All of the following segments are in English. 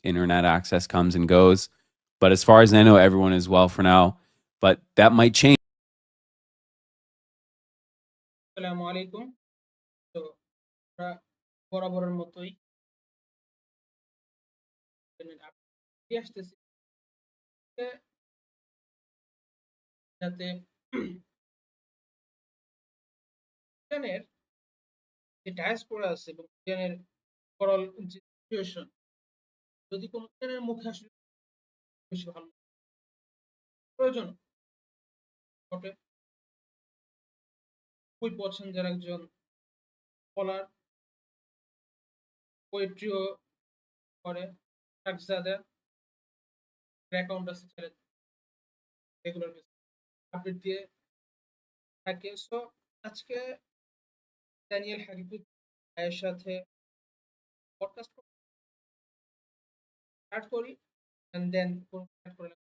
internet access comes and goes. But as far as I know, everyone is well for now. But that might change. আসসালামু আলাইকুম। তো আমরা বরাবরের মতোই update আসতেছি যে যাতে ইরানের যে ডায়াসপোরা আছে এবং ইরানের ওভারঅল যে সিচুয়েশন যদি কোনো ইরানের মুখে আসলে বেশি ভালো প্রয়োজন ঘটে। খুবই পছন্দের একজন স্কলার, পোয়েট্রিও করে, সাকজাদা অ্যাকাউন্ট আছে ছেলে রেগুলার আপডেট দিয়ে থাকে। সো আজকে ড্যানিয়েল হাকিকুর ভাইয়ের সাথে পডকাস্ট স্টার্ট করি এন্ড দেন স্টার্ট করে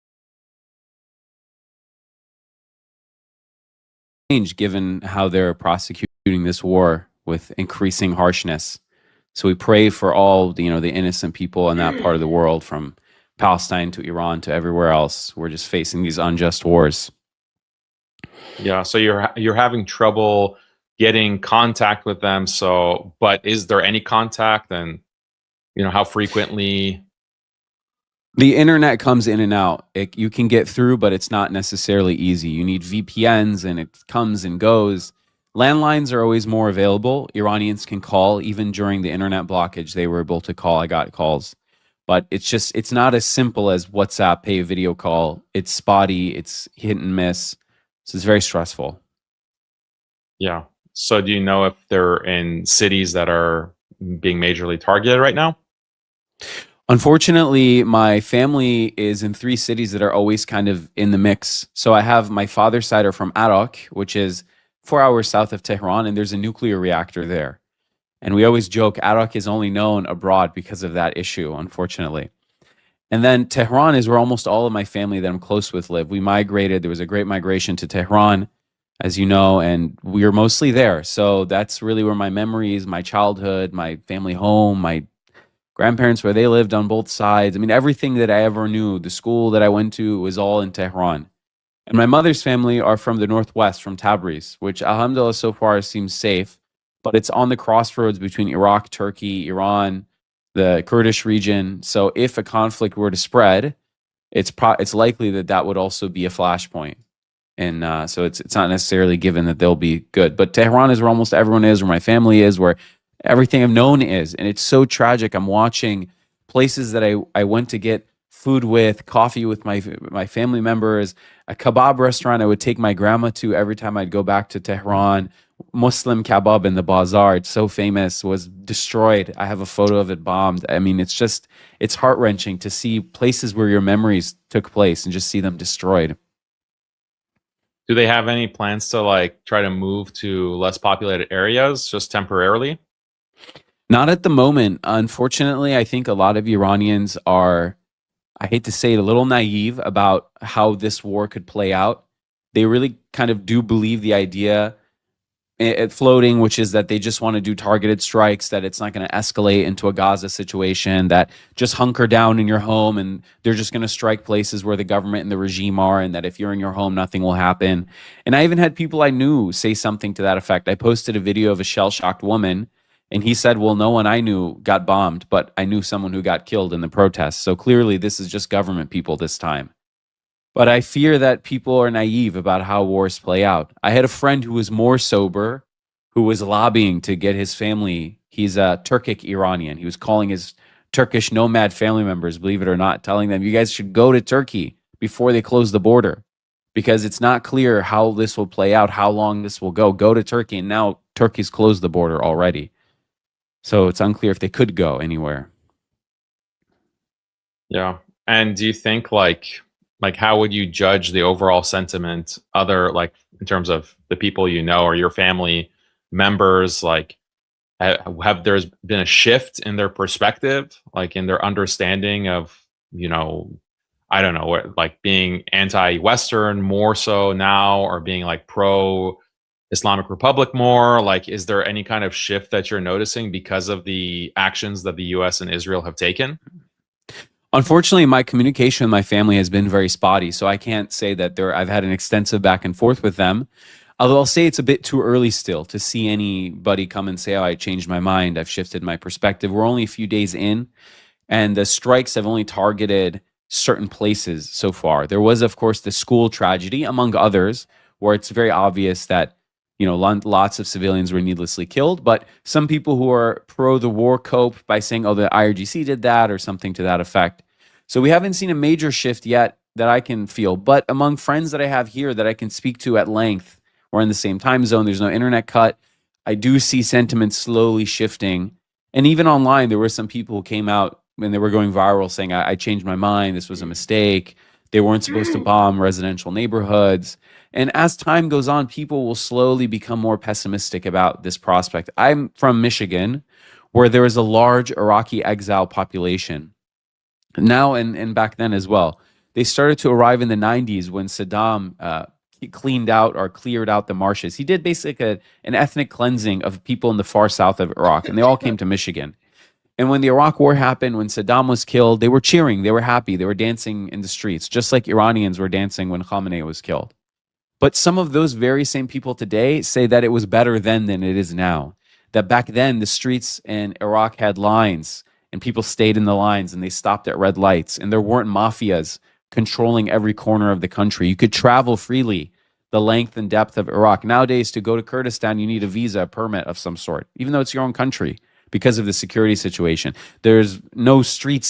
Change given how they're prosecuting this war with increasing harshness. So we pray for all the innocent people in that part of the world, from Palestine to Iran to everywhere else. We're just facing these unjust wars. Yeah, so you're having trouble getting contact with them. So, but is there any contact, and how frequently? The internet comes in and out. You can get through, but it's not necessarily easy. You need VPNs, and it comes and goes. Landlines are always more available. Iranians can call. Even during the internet blockage, they were able to call. I got calls. But it's not as simple as WhatsApp, pay a video call. It's spotty, it's hit and miss. So it's very stressful. Yeah. So do you know if they're in cities that are being majorly targeted right now? Unfortunately, my family is in 3 cities that are always kind of in the mix. So I have my father's side are from Arak, which is 4 hours south of Tehran, and there's a nuclear reactor there. And we always joke Arak is only known abroad because of that issue, unfortunately. And then Tehran is where almost all of my family that I'm close with live. We migrated. There was a great migration to Tehran, as you know, and we are mostly there. So that's really where my memories, my childhood, my family home, my grandparents, where they lived on both sides. I mean, everything that I ever knew, the school that I went to, was all in Tehran. And my mother's family are from the northwest, from Tabriz, which alhamdulillah so far seems safe, but it's on the crossroads between Iraq, Turkey, Iran, the Kurdish region. So if a conflict were to spread, it's likely that would also be a flashpoint. And so it's not necessarily given that they'll be good. But Tehran is where almost everyone is, where my family is, where everything I've known is. And it's so tragic. I'm watching places that I went to get food with, coffee with my family members, a kebab restaurant I would take my grandma to every time I'd go back to Tehran. Muslim kebab in the bazaar, it's so famous, was destroyed. I have a photo of it bombed. I mean, it's heart-wrenching to see places where your memories took place and just see them destroyed. Do they have any plans to try to move to less populated areas just temporarily? Not at the moment. Unfortunately, I think a lot of Iranians are, I hate to say it, a little naive about how this war could play out. They really kind of do believe the idea floating, which is that they just want to do targeted strikes, that it's not going to escalate into a Gaza situation, that just hunker down in your home and they're just going to strike places where the government and the regime are, and that if you're in your home, nothing will happen. And I even had people I knew say something to that effect. I posted a video of a shell-shocked woman, and he said, well, no one I knew got bombed, but I knew someone who got killed in the protests. So clearly this is just government people this time. But I fear that people are naive about how wars play out. I had a friend who was more sober, who was lobbying to get his family. He's a Turkic Iranian. He was calling his Turkish nomad family members, believe it or not, telling them, you guys should go to Turkey before they close the border, because it's not clear how this will play out, how long this will go. Go to Turkey, and now Turkey's closed the border already. So it's unclear if they could go anywhere. Yeah. And do you think how would you judge the overall sentiment, in terms of the people you know or your family members? Have there's been a shift in their perspective, in their understanding of, I don't know, being anti-Western more so now, or being pro Islamic Republic more? Is there any kind of shift that you're noticing because of the actions that the US and Israel have taken? Unfortunately, my communication with my family has been very spotty, so I can't say that I've had an extensive back and forth with them. Although I'll say it's a bit too early still to see anybody come and say, "Oh, I changed my mind. I've shifted my perspective." We're only a few days in, and the strikes have only targeted certain places so far. There was, of course, the school tragedy, among others, where it's very obvious that lots of civilians were needlessly killed. But some people who are pro the war cope by saying, "Oh, the IRGC did that," or something to that effect. So we haven't seen a major shift yet that I can feel. But among friends that I have here that I can speak to at length, we're in the same time zone. There's no internet cut. I do see sentiment slowly shifting. And even online, there were some people who came out when they were going viral saying, I changed my mind. This was a mistake. They weren't supposed to bomb residential neighborhoods. And as time goes on, people will slowly become more pessimistic about this prospect. I'm from Michigan, where there is a large Iraqi exile population now and back then as well. They started to arrive in the 90s when Saddam he cleared out the marshes. He did basically an ethnic cleansing of people in the far south of Iraq, and they all came to Michigan. And when the Iraq War happened, when Saddam was killed, they were cheering, they were happy, they were dancing in the streets, just like Iranians were dancing when Khamenei was killed. But some of those very same people today say that it was better then than it is now. That back then, the streets in Iraq had lines, and people stayed in the lines, and they stopped at red lights, and there weren't mafias controlling every corner of the country. You could travel freely the length and depth of Iraq. Nowadays, to go to Kurdistan, you need a visa, a permit of some sort, even though it's your own country, because of the security situation. There's no street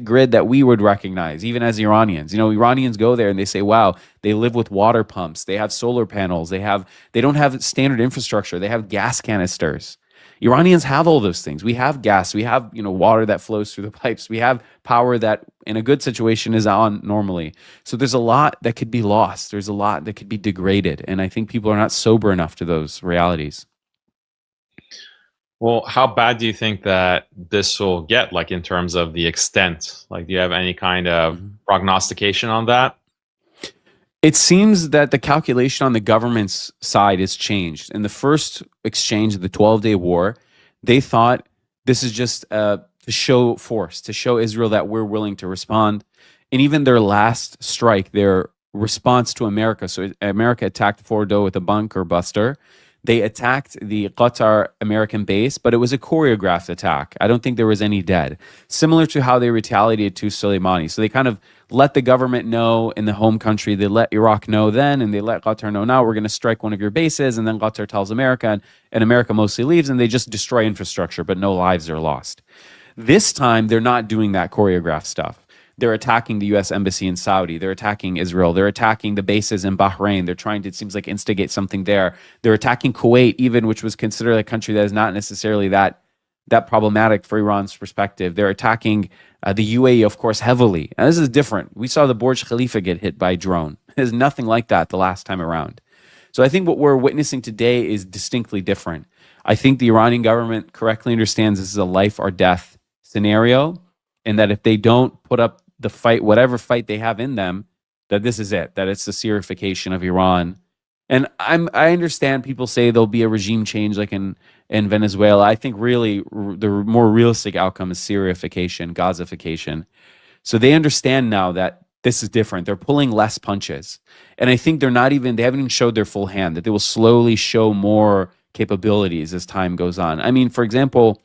grid that we would recognize, even as Iranians. Iranians go there and they say, wow, they live with water pumps. They have solar panels. They don't have standard infrastructure. They have gas canisters. Iranians have all those things. We have gas. We have, water that flows through the pipes. We have power that in a good situation is on normally. So there's a lot that could be lost. There's a lot that could be degraded. And I think people are not sober enough to those realities. Well, how bad do you think that this will get, like in terms of the extent? Like, do you have any kind of prognostication on that? It seems that the calculation on the government's side has changed. In the first exchange of the 12-day war, they thought this is just to show force, to show Israel that we're willing to respond. And even their last strike, their response to America, so America attacked Fordo with a bunker buster. They attacked the Qatar American base, but it was a choreographed attack. I don't think there was any dead. Similar to how they retaliated to Soleimani. So they kind of let the government know in the home country, they let Iraq know then, and they let Qatar know now, we're going to strike one of your bases, and then Qatar tells America, and America mostly leaves, and they just destroy infrastructure, but no lives are lost. This time, they're not doing that choreographed stuff. They're attacking the U.S. embassy in Saudi. They're attacking Israel. They're attacking the bases in Bahrain. They're trying to, it seems like, instigate something there. They're attacking Kuwait, even, which was considered a country that is not necessarily that problematic for Iran's perspective. They're attacking the UAE, of course, heavily. And this is different. We saw the Burj Khalifa get hit by a drone. There's nothing like that the last time around. So I think what we're witnessing today is distinctly different. I think the Iranian government correctly understands this is a life or death scenario, and that if they don't put up the fight, whatever fight they have in them, that this is it, that it's the Syrification of Iran. And I understand people say there'll be a regime change like in Venezuela. I think really the more realistic outcome is Syrification, Gazification. So they understand now that this is different. They're pulling less punches. And I think they haven't even showed their full hand, that they will slowly show more capabilities as time goes on. I mean, for example,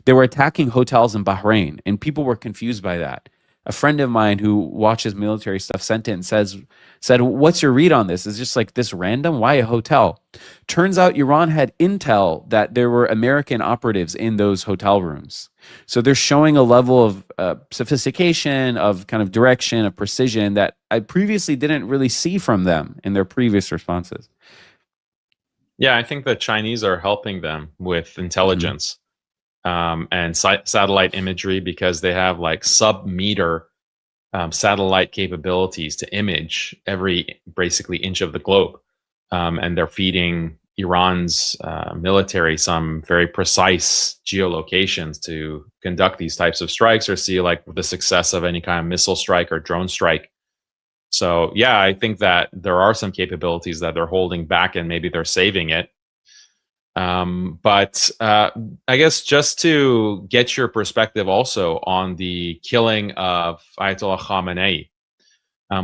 they were attacking hotels in Bahrain, and people were confused by that. A friend of mine who watches military stuff sent it and said, what's your read on this? Is just like this random? Why a hotel? Turns out Iran had intel that there were American operatives in those hotel rooms. So they're showing a level of sophistication, of kind of direction, of precision that I previously didn't really see from them in their previous responses. Yeah, I think the Chinese are helping them with intelligence. And satellite imagery, because they have like sub-meter satellite capabilities to image every basically inch of the globe. And they're feeding Iran's military some very precise geolocations to conduct these types of strikes or see like the success of any kind of missile strike or drone strike. So yeah, I think that there are some capabilities that they're holding back and maybe they're saving it. But I guess just to get your perspective also on the killing of Ayatollah Khamenei,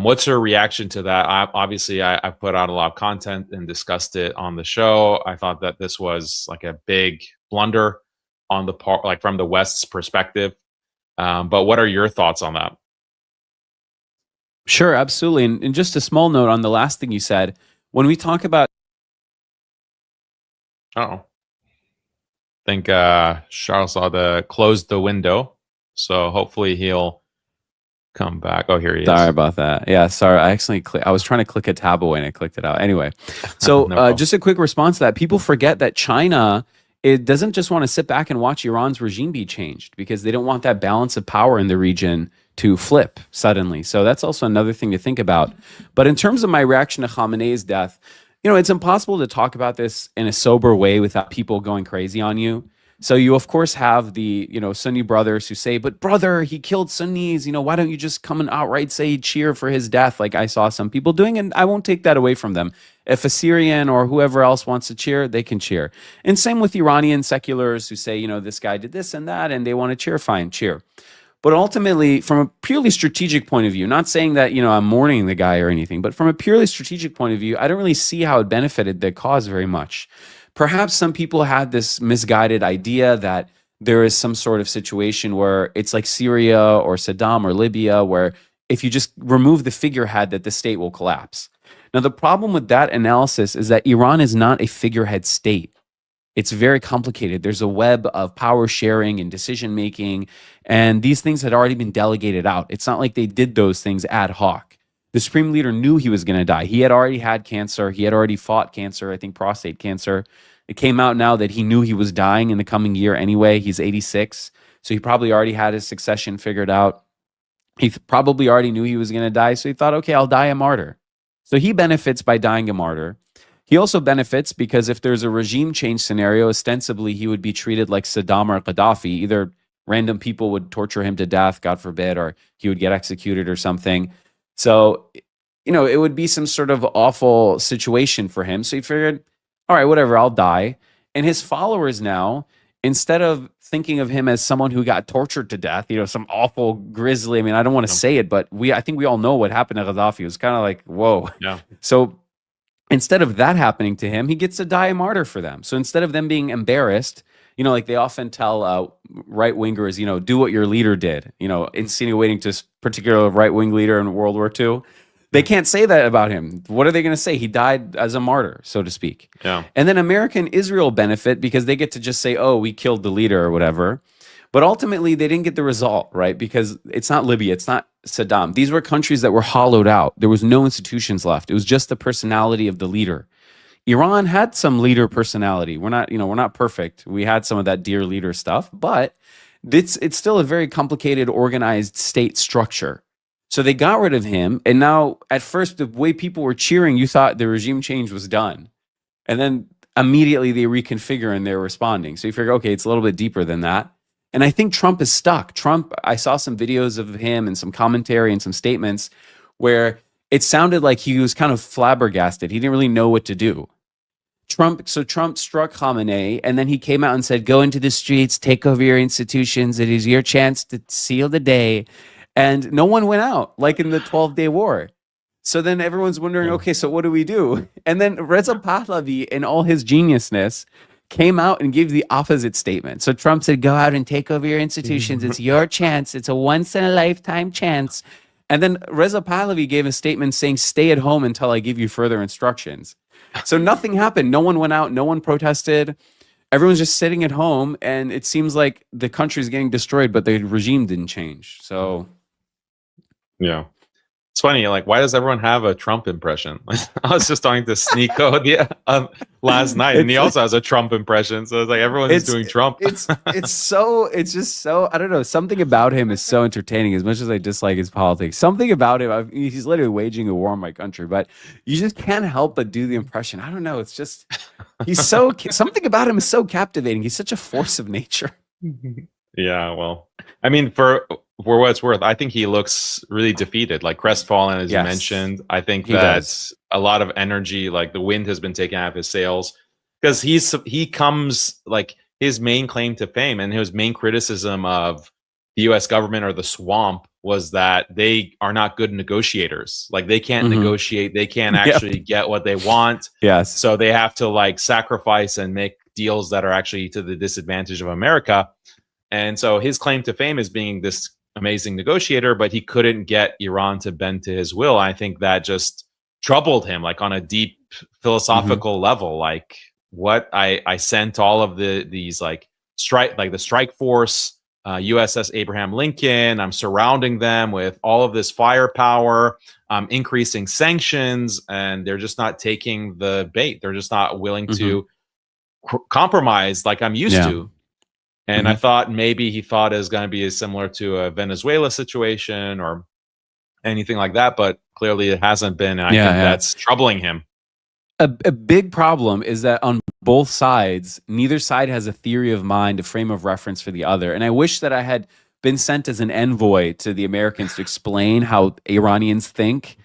what's your reaction to that? I've put out a lot of content and discussed it on the show. I thought that this was like a big blunder on the part, like from the West's perspective. But what are your thoughts on that? Sure, absolutely. And just a small note on the last thing you said. When we talk about I think Charles closed the window, so hopefully he'll come back. Oh, here he is. Sorry about that. Yeah, sorry. I was trying to click a tab away and I clicked it out. Anyway, so No problem. just a quick response to that. People forget that China, it doesn't just want to sit back and watch Iran's regime be changed because they don't want that balance of power in the region to flip suddenly. So that's also another thing to think about. But in terms of my reaction to Khamenei's death, it's impossible to talk about this in a sober way without people going crazy on you. So you, of course, have the, Sunni brothers who say, but brother, he killed Sunnis. Why don't you just come and outright say cheer for his death like I saw some people doing? And I won't take that away from them. If a Syrian or whoever else wants to cheer, they can cheer. And same with Iranian seculars who say, this guy did this and that, and they want to cheer, fine, cheer. But ultimately, from a purely strategic point of view, not saying that, I'm mourning the guy or anything, but from a purely strategic point of view, I don't really see how it benefited the cause very much. Perhaps some people had this misguided idea that there is some sort of situation where it's like Syria or Saddam or Libya, where if you just remove the figurehead that the state will collapse. Now, the problem with that analysis is that Iran is not a figurehead state. It's very complicated. There's a web of power sharing and decision making, and these things had already been delegated out. It's not like they did those things ad hoc. The supreme leader knew he was going to die. He had already had cancer. He had already fought cancer, I think prostate cancer. It came out now that he knew he was dying in the coming year anyway. He's 86, so he probably already had his succession figured out. He probably already knew he was going to die, so he thought, okay, I'll die a martyr. So he benefits by dying a martyr. He also benefits because if there's a regime change scenario, ostensibly he would be treated like Saddam or Gaddafi. Either random people would torture him to death, God forbid, or he would get executed or something. So, it would be some sort of awful situation for him. So he figured, all right, whatever, I'll die. And his followers now, instead of thinking of him as someone who got tortured to death, some awful grisly, I don't want to say it, but I think we all know what happened to Gaddafi. It was kind of like, whoa. Yeah. So instead of that happening to him, he gets to die a martyr for them. So instead of them being embarrassed, like they often tell right-wingers, do what your leader did, insinuating to a particular right-wing leader in World War II. They can't say that about him. What are they going to say? He died as a martyr, so to speak. Yeah. And then America and Israel benefit because they get to just say, oh, we killed the leader or whatever. But ultimately, they didn't get the result, right? Because it's not Libya, it's not Saddam. These were countries that were hollowed out. There was no institutions left. It was just the personality of the leader. Iran had some leader personality. We're not perfect. We had some of that dear leader stuff, but it's still a very complicated, organized state structure. So they got rid of him, and now at first the way people were cheering, you thought the regime change was done, and then immediately they reconfigure and they're responding. So you figure, okay, it's a little bit deeper than that. And I think Trump is stuck. I saw some videos of him and some commentary and some statements where it sounded like he was kind of flabbergasted. He didn't really know what to do. Trump struck Khamenei, and then he came out and said, go into the streets, take over your institutions. It is your chance to seal the day. And no one went out, like in the 12-day war. So then everyone's wondering, okay, so what do we do? And then Reza Pahlavi, in all his geniusness, came out and gave the opposite statement. So Trump said, go out and take over your institutions. It's your chance. It's a once-in-a-lifetime chance. And then Reza Pahlavi gave a statement saying, stay at home until I give you further instructions. So nothing happened. No one went out. No one protested. Everyone's just sitting at home. And it seems like the country's getting destroyed, but the regime didn't change. So... yeah. It's funny, like, why does everyone have a Trump impression? I was just talking to Sneeko last night, and he also has a Trump impression. So it's like everyone's doing Trump. It's just so, I don't know, something about him is so entertaining. As much as I dislike his politics, something about him, he's literally waging a war on my country, but you just can't help but do the impression. I don't know, it's just, something about him is so captivating. He's such a force of nature. Yeah, well, for what it's worth, I think he looks really defeated, like crestfallen, as you mentioned. I think that a lot of energy, like the wind has been taken out of his sails, because he comes like his main claim to fame and his main criticism of the U.S. government or the swamp was that they are not good negotiators. Like they can't negotiate, they can't actually get what they want. Yes. So they have to like sacrifice and make deals that are actually to the disadvantage of America. And so his claim to fame is being this amazing negotiator, but he couldn't get Iran to bend to his will. I think that just troubled him, like on a deep philosophical level. Like what I sent all of these like the strike force, USS Abraham Lincoln. I'm surrounding them with all of this firepower. I'm increasing sanctions, and they're just not taking the bait. They're just not willing to compromise like I'm used to. And I thought maybe he thought it was going to be similar to a Venezuela situation or anything like that, but clearly it hasn't been. And I think that's troubling him. A big problem is that on both sides, neither side has a theory of mind, a frame of reference for the other. And I wish that I had been sent as an envoy to the Americans to explain how Iranians think,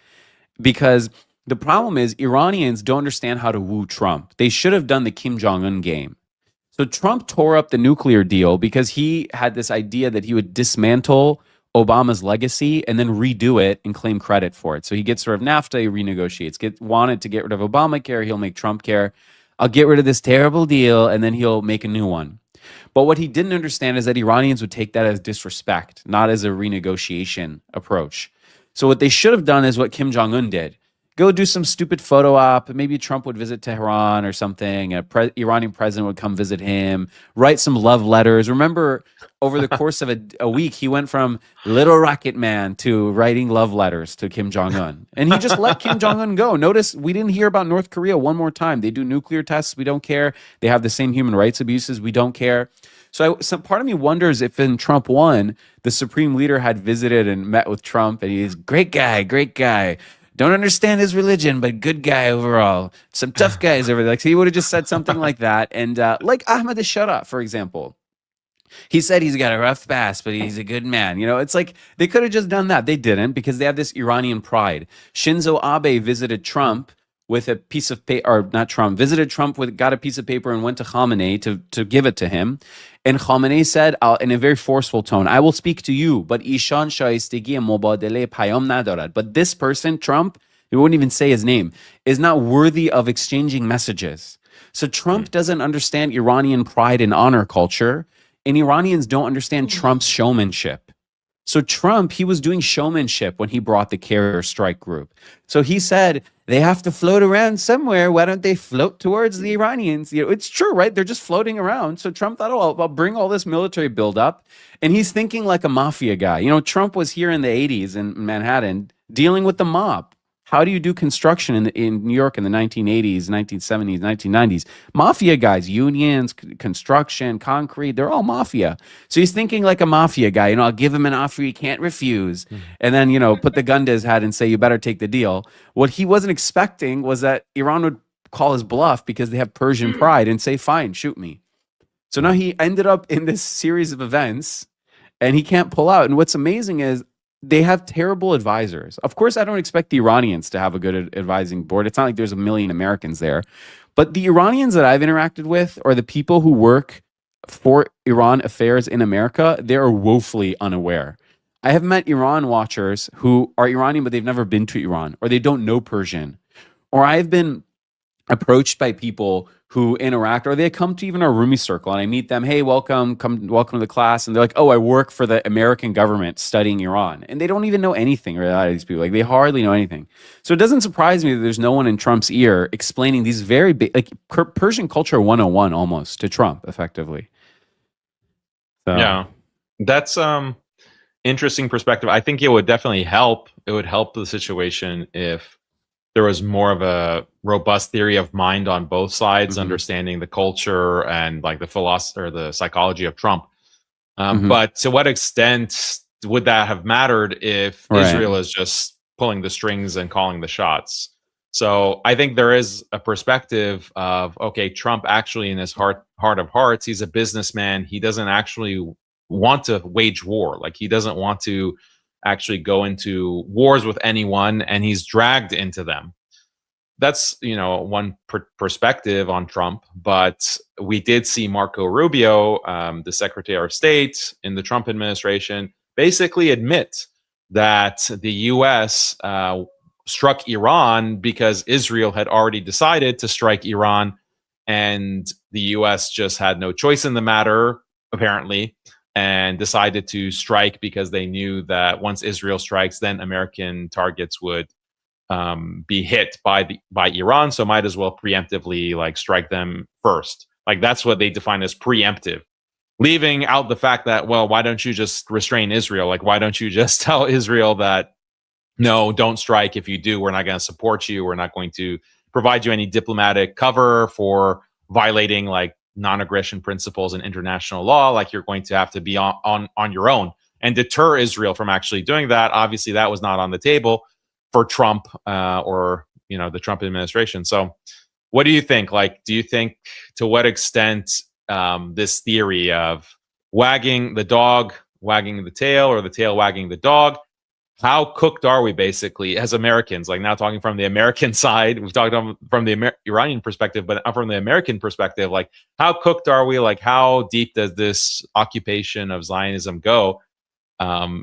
because the problem is Iranians don't understand how to woo Trump. They should have done the Kim Jong-un game. So Trump tore up the nuclear deal because he had this idea that he would dismantle Obama's legacy and then redo it and claim credit for it. So he gets rid of NAFTA, he renegotiates. Wanted to get rid of Obamacare, he'll make Trump care. I'll get rid of this terrible deal and then he'll make a new one. But what he didn't understand is that Iranians would take that as disrespect, not as a renegotiation approach. So what they should have done is what Kim Jong-un did. Go do some stupid photo op. Maybe Trump would visit Tehran or something. Iranian president would come visit him. Write some love letters. Remember, over the course of a week, he went from Little Rocket Man to writing love letters to Kim Jong-un. And he just let Kim Jong-un go. Notice we didn't hear about North Korea one more time. They do nuclear tests. We don't care. They have the same human rights abuses. We don't care. So part of me wonders if in Trump 1, the supreme leader had visited and met with Trump, and he's great guy. Don't understand his religion, but good guy overall. Some tough guys over there. Like, so he would have just said something like that. And like Ahmed Ashara, for example. He said he's got a rough past, but he's a good man. You know, it's like they could have just done that. They didn't because they have this Iranian pride. Shinzo Abe visited Trump with a piece of paper, or not Trump, visited Trump with, got a piece of paper and went to Khamenei to give it to him. And Khamenei said in a very forceful tone, I will speak to you, but Ishan shaistegi mobadele payam nadarad. But this person, Trump, he wouldn't even say his name, is not worthy of exchanging messages. So Trump doesn't understand Iranian pride and honor culture, and Iranians don't understand Trump's showmanship. So Trump, he was doing showmanship when he brought the carrier strike group. So he said, they have to float around somewhere. Why don't they float towards the Iranians? You know, it's true, right? They're just floating around. So Trump thought, oh, I'll bring all this military buildup. And he's thinking like a mafia guy. You know, Trump was here in the 80s in Manhattan dealing with the mob. How do you do construction in New York in the 1980s, 1970s, 1990s? Mafia guys, unions, construction, concrete, they're all mafia. So he's thinking like a mafia guy. You know, I'll give him an offer he can't refuse. And then, you know, put the gun to his head and say, you better take the deal. What he wasn't expecting was that Iran would call his bluff because they have Persian pride and say, fine, shoot me. So now he ended up in this series of events and he can't pull out. And what's amazing is, they have terrible advisors. Of course, I don't expect the Iranians to have a good advising board. It's not like there's a million Americans there. But the Iranians that I've interacted with, or the people who work for Iran affairs in America, they are woefully unaware. I have met Iran watchers who are Iranian, but they've never been to Iran, or they don't know Persian. Or I've been approached by people who interact, or they come to even our roomie circle and I meet them, hey, welcome to the class. And they're like, oh, I work for the American government studying Iran. And they don't even know anything about these people. Like they hardly know anything. So it doesn't surprise me that there's no one in Trump's ear explaining these very big, like Persian culture 101 almost to Trump effectively. So. Yeah, that's interesting perspective. I think it would definitely help. It would help the situation if there was more of a robust theory of mind on both sides, understanding the culture and like the philosophy or the psychology of Trump. But to what extent would that have mattered if Israel is just pulling the strings and calling the shots? So I think there is a perspective of, okay, Trump actually in his heart of hearts, he's a businessman. He doesn't actually want to wage war. Like he doesn't want to actually go into wars with anyone, and he's dragged into them. that's one perspective on Trump, but we did see Marco Rubio, the Secretary of State in the Trump administration, basically admit that the U.S. Struck Iran because Israel had already decided to strike Iran, and the U.S. just had no choice in the matter, apparently, and decided to strike because they knew that once Israel strikes, then American targets would be hit by Iran, so might as well preemptively like strike them first. Like that's what they define as preemptive, leaving out the fact that, well, why don't you just restrain Israel? Like, why don't you just tell Israel that no, don't strike. If you do, we're not going to support you. We're not going to provide you any diplomatic cover for violating like non-aggression principles and international law. Like you're going to have to be on your own and deter Israel from actually doing that. Obviously, that was not on the table for Trump or the Trump administration. So what do you think? Like, do you think to what extent this theory of wagging the dog, wagging the tail, or the tail wagging the dog, how cooked are we basically as Americans? Like now talking from the American side, we've talked from the Iranian perspective, but from the American perspective, like how cooked are we? Like how deep does this occupation of Zionism go?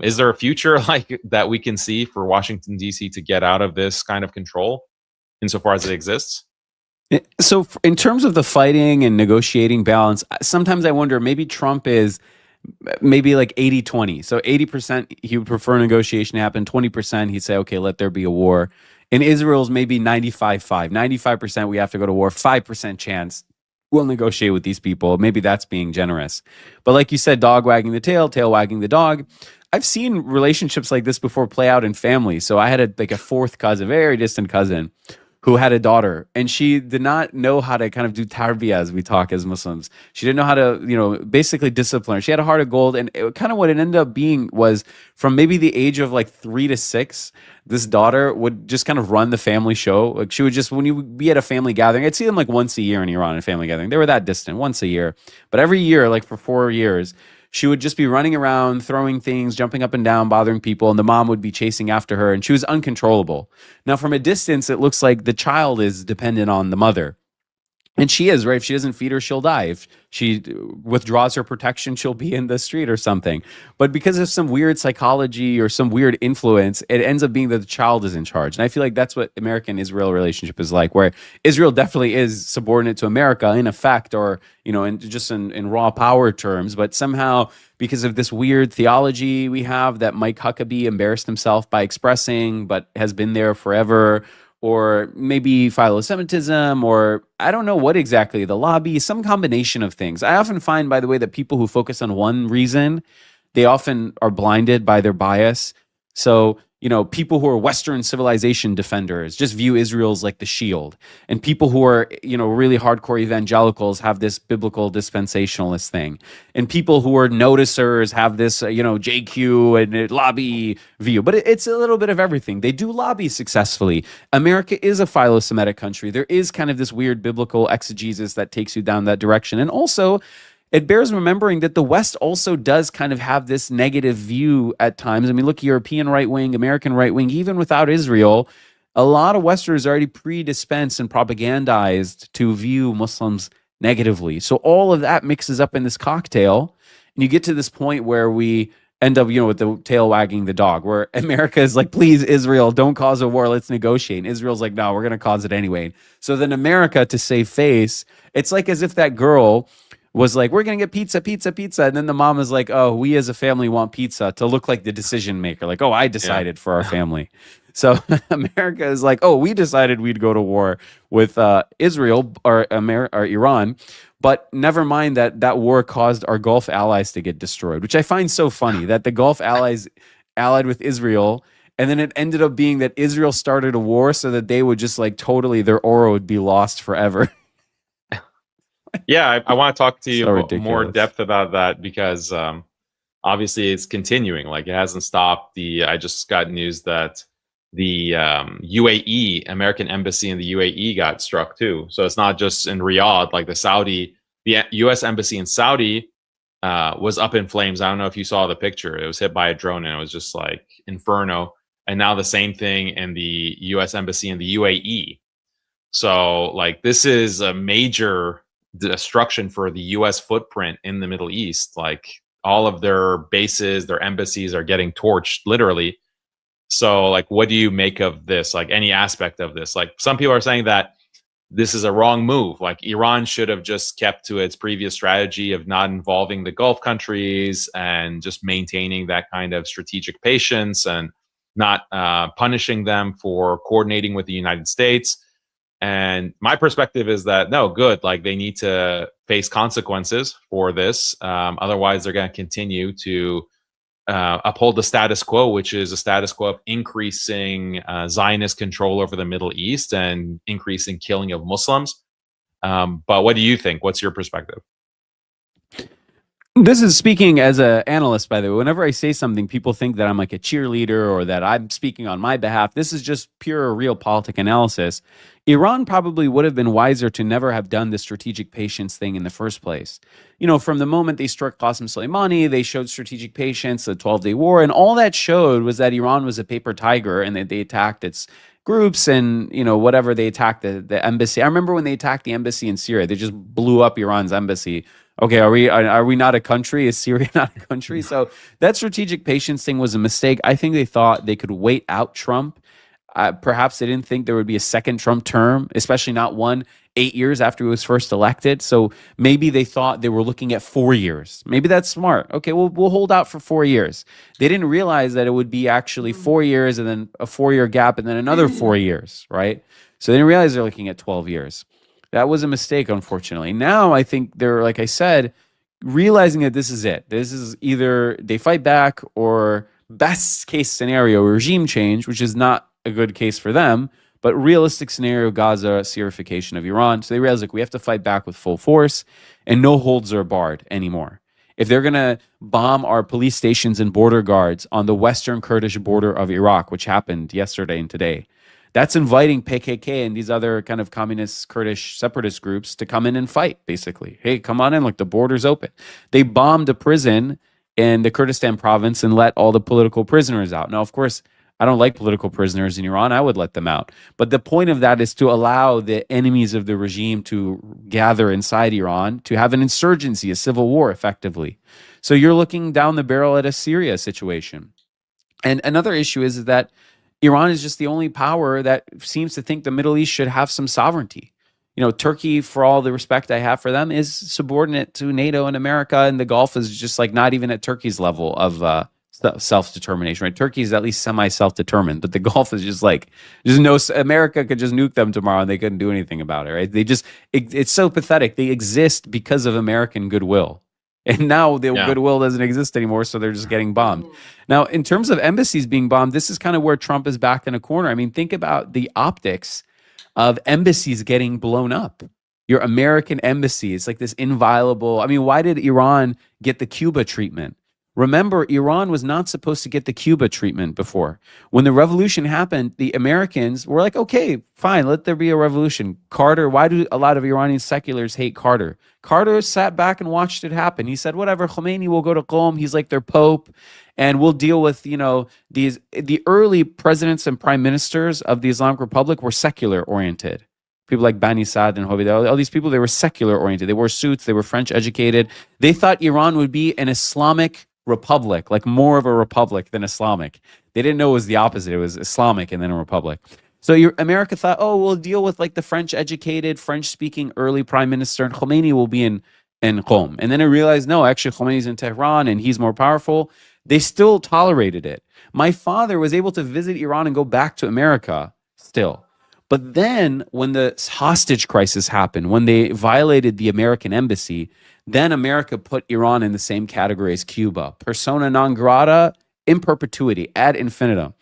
Is there a future like that we can see for Washington, D.C. to get out of this kind of control insofar as it exists? So in terms of the fighting and negotiating balance, sometimes I wonder maybe Trump is maybe like 80-20. So 80% he would prefer negotiation to happen. 20% he'd say, okay, let there be a war. In Israel's maybe 95-5. 95% we have to go to war. 5% chance we'll negotiate with these people. Maybe that's being generous. But like you said, dog wagging the tail, tail wagging the dog. I've seen relationships like this before play out in families. So I had a fourth cousin, very distant cousin, who had a daughter, and she did not know how to kind of do tarbiyah, as we talk as Muslims. She didn't know how to, basically discipline her. She had a heart of gold, and kind of what it ended up being was from maybe the age of like 3 to 6, this daughter would just kind of run the family show. Like she would just, when you would be at a family gathering, I'd see them like once a year in Iran, a family gathering. They were that distant, once a year. But every year, like for 4 years, she would just be running around, throwing things, jumping up and down, bothering people, and the mom would be chasing after her, and she was uncontrollable. Now, from a distance, it looks like the child is dependent on the mother. And she is, right? If she doesn't feed her, she'll die. If she withdraws her protection, she'll be in the street or something. But because of some weird psychology or some weird influence, it ends up being that the child is in charge. And I feel like that's what American-Israel relationship is like, where Israel definitely is subordinate to America in effect, or, in raw power terms. But somehow, because of this weird theology we have that Mike Huckabee embarrassed himself by expressing, but has been there forever, or maybe philo-Semitism, or I don't know what exactly, the lobby, some combination of things. I often find, by the way, that people who focus on one reason, they often are blinded by their bias. So, people who are Western civilization defenders just view Israel as like the shield. And people who are, really hardcore evangelicals have this biblical dispensationalist thing. And people who are noticers have this, JQ and lobby view. But it's a little bit of everything. They do lobby successfully. America is a philo-Semitic country. There is kind of this weird biblical exegesis that takes you down that direction. And also, it bears remembering that the West also does kind of have this negative view at times. I mean, look, European right wing, American right wing, even without Israel, a lot of Westerners are already predispensed and propagandized to view Muslims negatively. So all of that mixes up in this cocktail, and you get to this point where we end up, with the tail wagging the dog, where America is like, please, Israel, don't cause a war, let's negotiate. And Israel's like, no, we're going to cause it anyway. So then America, to save face, it's like as if that girl was like, we're going to get pizza. And then the mom is like, oh, we as a family want pizza, to look like the decision maker. Like, oh, I decided for our family. So America is like, oh, we decided we'd go to war with Israel or Iran. But never mind that war caused our Gulf allies to get destroyed, which I find so funny that the Gulf allies allied with Israel. And then it ended up being that Israel started a war so that they would just like totally, their aura would be lost forever. Yeah, I want to talk to you So more depth about that, because obviously it's continuing. Like it hasn't stopped. I just got news that the UAE, American embassy in the UAE, got struck too. So it's not just in Riyadh. Like the U.S. embassy in Saudi was up in flames. I don't know if you saw the picture. It was hit by a drone, and it was just like inferno. And now the same thing in the U.S. embassy in the UAE. So, like, this is a major destruction for the U.S. footprint in the Middle East. Like, all of their bases, their embassies are getting torched, literally. So, like, what do you make of this? Like, any aspect of this? Like, some people are saying that this is a wrong move. Like, Iran should have just kept to its previous strategy of not involving the Gulf countries and just maintaining that kind of strategic patience and not punishing them for coordinating with the United States. And my perspective is that no, good. Like, they need to face consequences for this. Otherwise, they're going to continue to uphold the status quo, which is a status quo of increasing Zionist control over the Middle East and increasing killing of Muslims. But what do you think? What's your perspective? This is speaking as an analyst, by the way. Whenever I say something, people think that I'm like a cheerleader or that I'm speaking on my behalf. This is just pure realpolitik analysis. Iran probably would have been wiser to never have done the strategic patience thing in the first place. You know, from the moment they struck Qasem Soleimani, they showed strategic patience, the 12-day war, and all that showed was that Iran was a paper tiger and that they attacked its groups and, you know, whatever, they attacked the embassy. I remember when they attacked the embassy in Syria, they just blew up Iran's embassy. Okay, are we not a country? Is Syria not a country? So that strategic patience thing was a mistake. I think they thought they could wait out Trump. Perhaps they didn't think there would be a second Trump term, especially not 8 years after he was first elected. So maybe they thought they were looking at 4 years. Maybe that's smart. Okay, we'll hold out for 4 years. They didn't realize that it would be actually 4 years and then a 4-year gap and then another 4 years, right? So they didn't realize they're looking at 12 years. That was a mistake, unfortunately. Now I think they're, like I said, realizing that this is it. This is either they fight back or best case scenario, regime change, which is not a good case for them, but realistic scenario, Gaza, Syrification of Iran. So they realize, like, we have to fight back with full force and no holds are barred anymore. If they're going to bomb our police stations and border guards on the western Kurdish border of Iraq, which happened yesterday and today, that's inviting PKK and these other kind of communist Kurdish separatist groups to come in and fight, basically. Hey, come on in, look, the border's open. They bombed a prison in the Kurdistan province and let all the political prisoners out. Now, of course, I don't like political prisoners in Iran. I would let them out. But the point of that is to allow the enemies of the regime to gather inside Iran, to have an insurgency, a civil war, effectively. So you're looking down the barrel at a Syria situation. And another issue is that Iran is just the only power that seems to think the Middle East should have some sovereignty. You know, Turkey, for all the respect I have for them, is subordinate to NATO and America, and the Gulf is just like not even at Turkey's level of self-determination, right? Turkey is at least semi-self-determined, but the Gulf is just like, there's no, America could just nuke them tomorrow and they couldn't do anything about it, right? They just, it's so pathetic. They exist because of American goodwill. And now the goodwill doesn't exist anymore, so they're just getting bombed. Now, in terms of embassies being bombed, this is kind of where Trump is back in a corner. I mean, think about the optics of embassies getting blown up. Your American embassy is like this inviolable. I mean, why did Iran get the Cuba treatment? Remember, Iran was not supposed to get the Cuba treatment before. When the revolution happened, the Americans were like, okay, fine, let there be a revolution. Carter, why do a lot of Iranian seculars hate Carter? Carter sat back and watched it happen. He said, whatever, Khomeini will go to Qom. He's like their pope. And we'll deal with, you know, the early presidents and prime ministers of the Islamic Republic were secular oriented. People like Bani Saad and Hoveyda, all these people, they were secular oriented. They wore suits. They were French educated. They thought Iran would be an Islamic republic, like more of a republic than Islamic. They didn't know it was the opposite. It was Islamic and then a republic. So America thought, oh, we'll deal with like the French educated, French speaking early prime minister, and Khomeini will be in Qom. And then I realized, no, actually Khomeini's in Tehran and he's more powerful. They still tolerated it. My father was able to visit Iran and go back to America still. But then when the hostage crisis happened, when they violated the American embassy, then America put Iran in the same category as Cuba. Persona non grata in perpetuity, ad infinitum.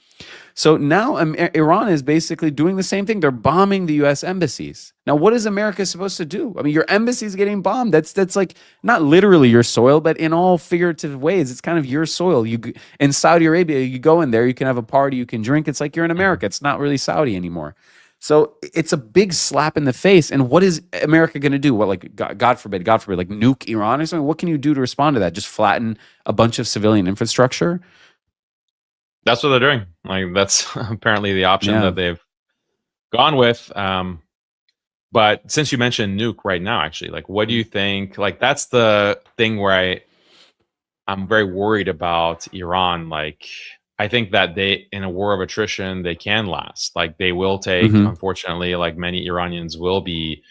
So now Iran is basically doing the same thing. They're bombing the U.S. embassies. Now, what is America supposed to do? I mean, your embassy is getting bombed. That's like not literally your soil, but in all figurative ways, it's kind of your soil. In Saudi Arabia, you go in there, you can have a party, you can drink. It's like you're in America. It's not really Saudi anymore. So it's a big slap in the face. And what is America going to do? What, like, God forbid, like nuke Iran or something? What can you do to respond to that? Just flatten a bunch of civilian infrastructure? That's what they're doing. Like, that's apparently the option that they've gone with. But since you mentioned nuke right now, actually, like, what do you think? Like, that's the thing where I'm very worried about Iran. Like, I think that they, in a war of attrition, they can last. Like, they will take, Mhm. unfortunately, like many Iranians will be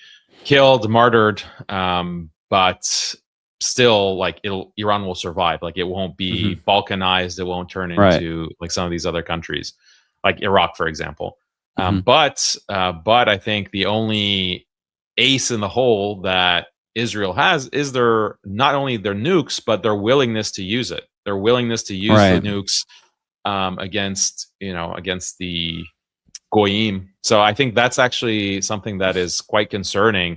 killed, martyred, but still, like, Iran will survive. Like, it won't be balkanized. It won't turn Right. into like some of these other countries, like Iraq, for example. Mhm. But I think the only ace in the hole that Israel has is their, not only their nukes, but their willingness to use it. Their willingness to use the Right. nukes against the goyim. So I think that's actually something that is quite concerning.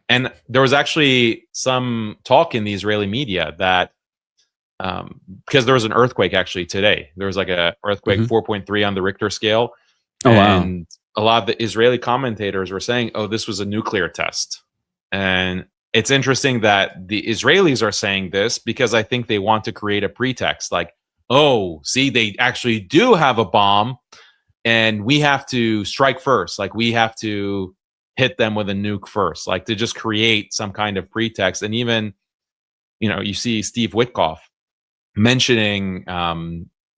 And there was actually some talk in the Israeli media that because there was an earthquake actually today. There was like a earthquake 4.3 on the Richter scale, Oh, wow. and a lot of the Israeli commentators were saying, "Oh, this was a nuclear test." And it's interesting that the Israelis are saying this because I think they want to create a pretext, like, "Oh, see, they actually do have a bomb, and we have to strike first. Like, we have to hit them with a nuke first, like to just create some kind of pretext." And even, you see Steve Witkoff mentioning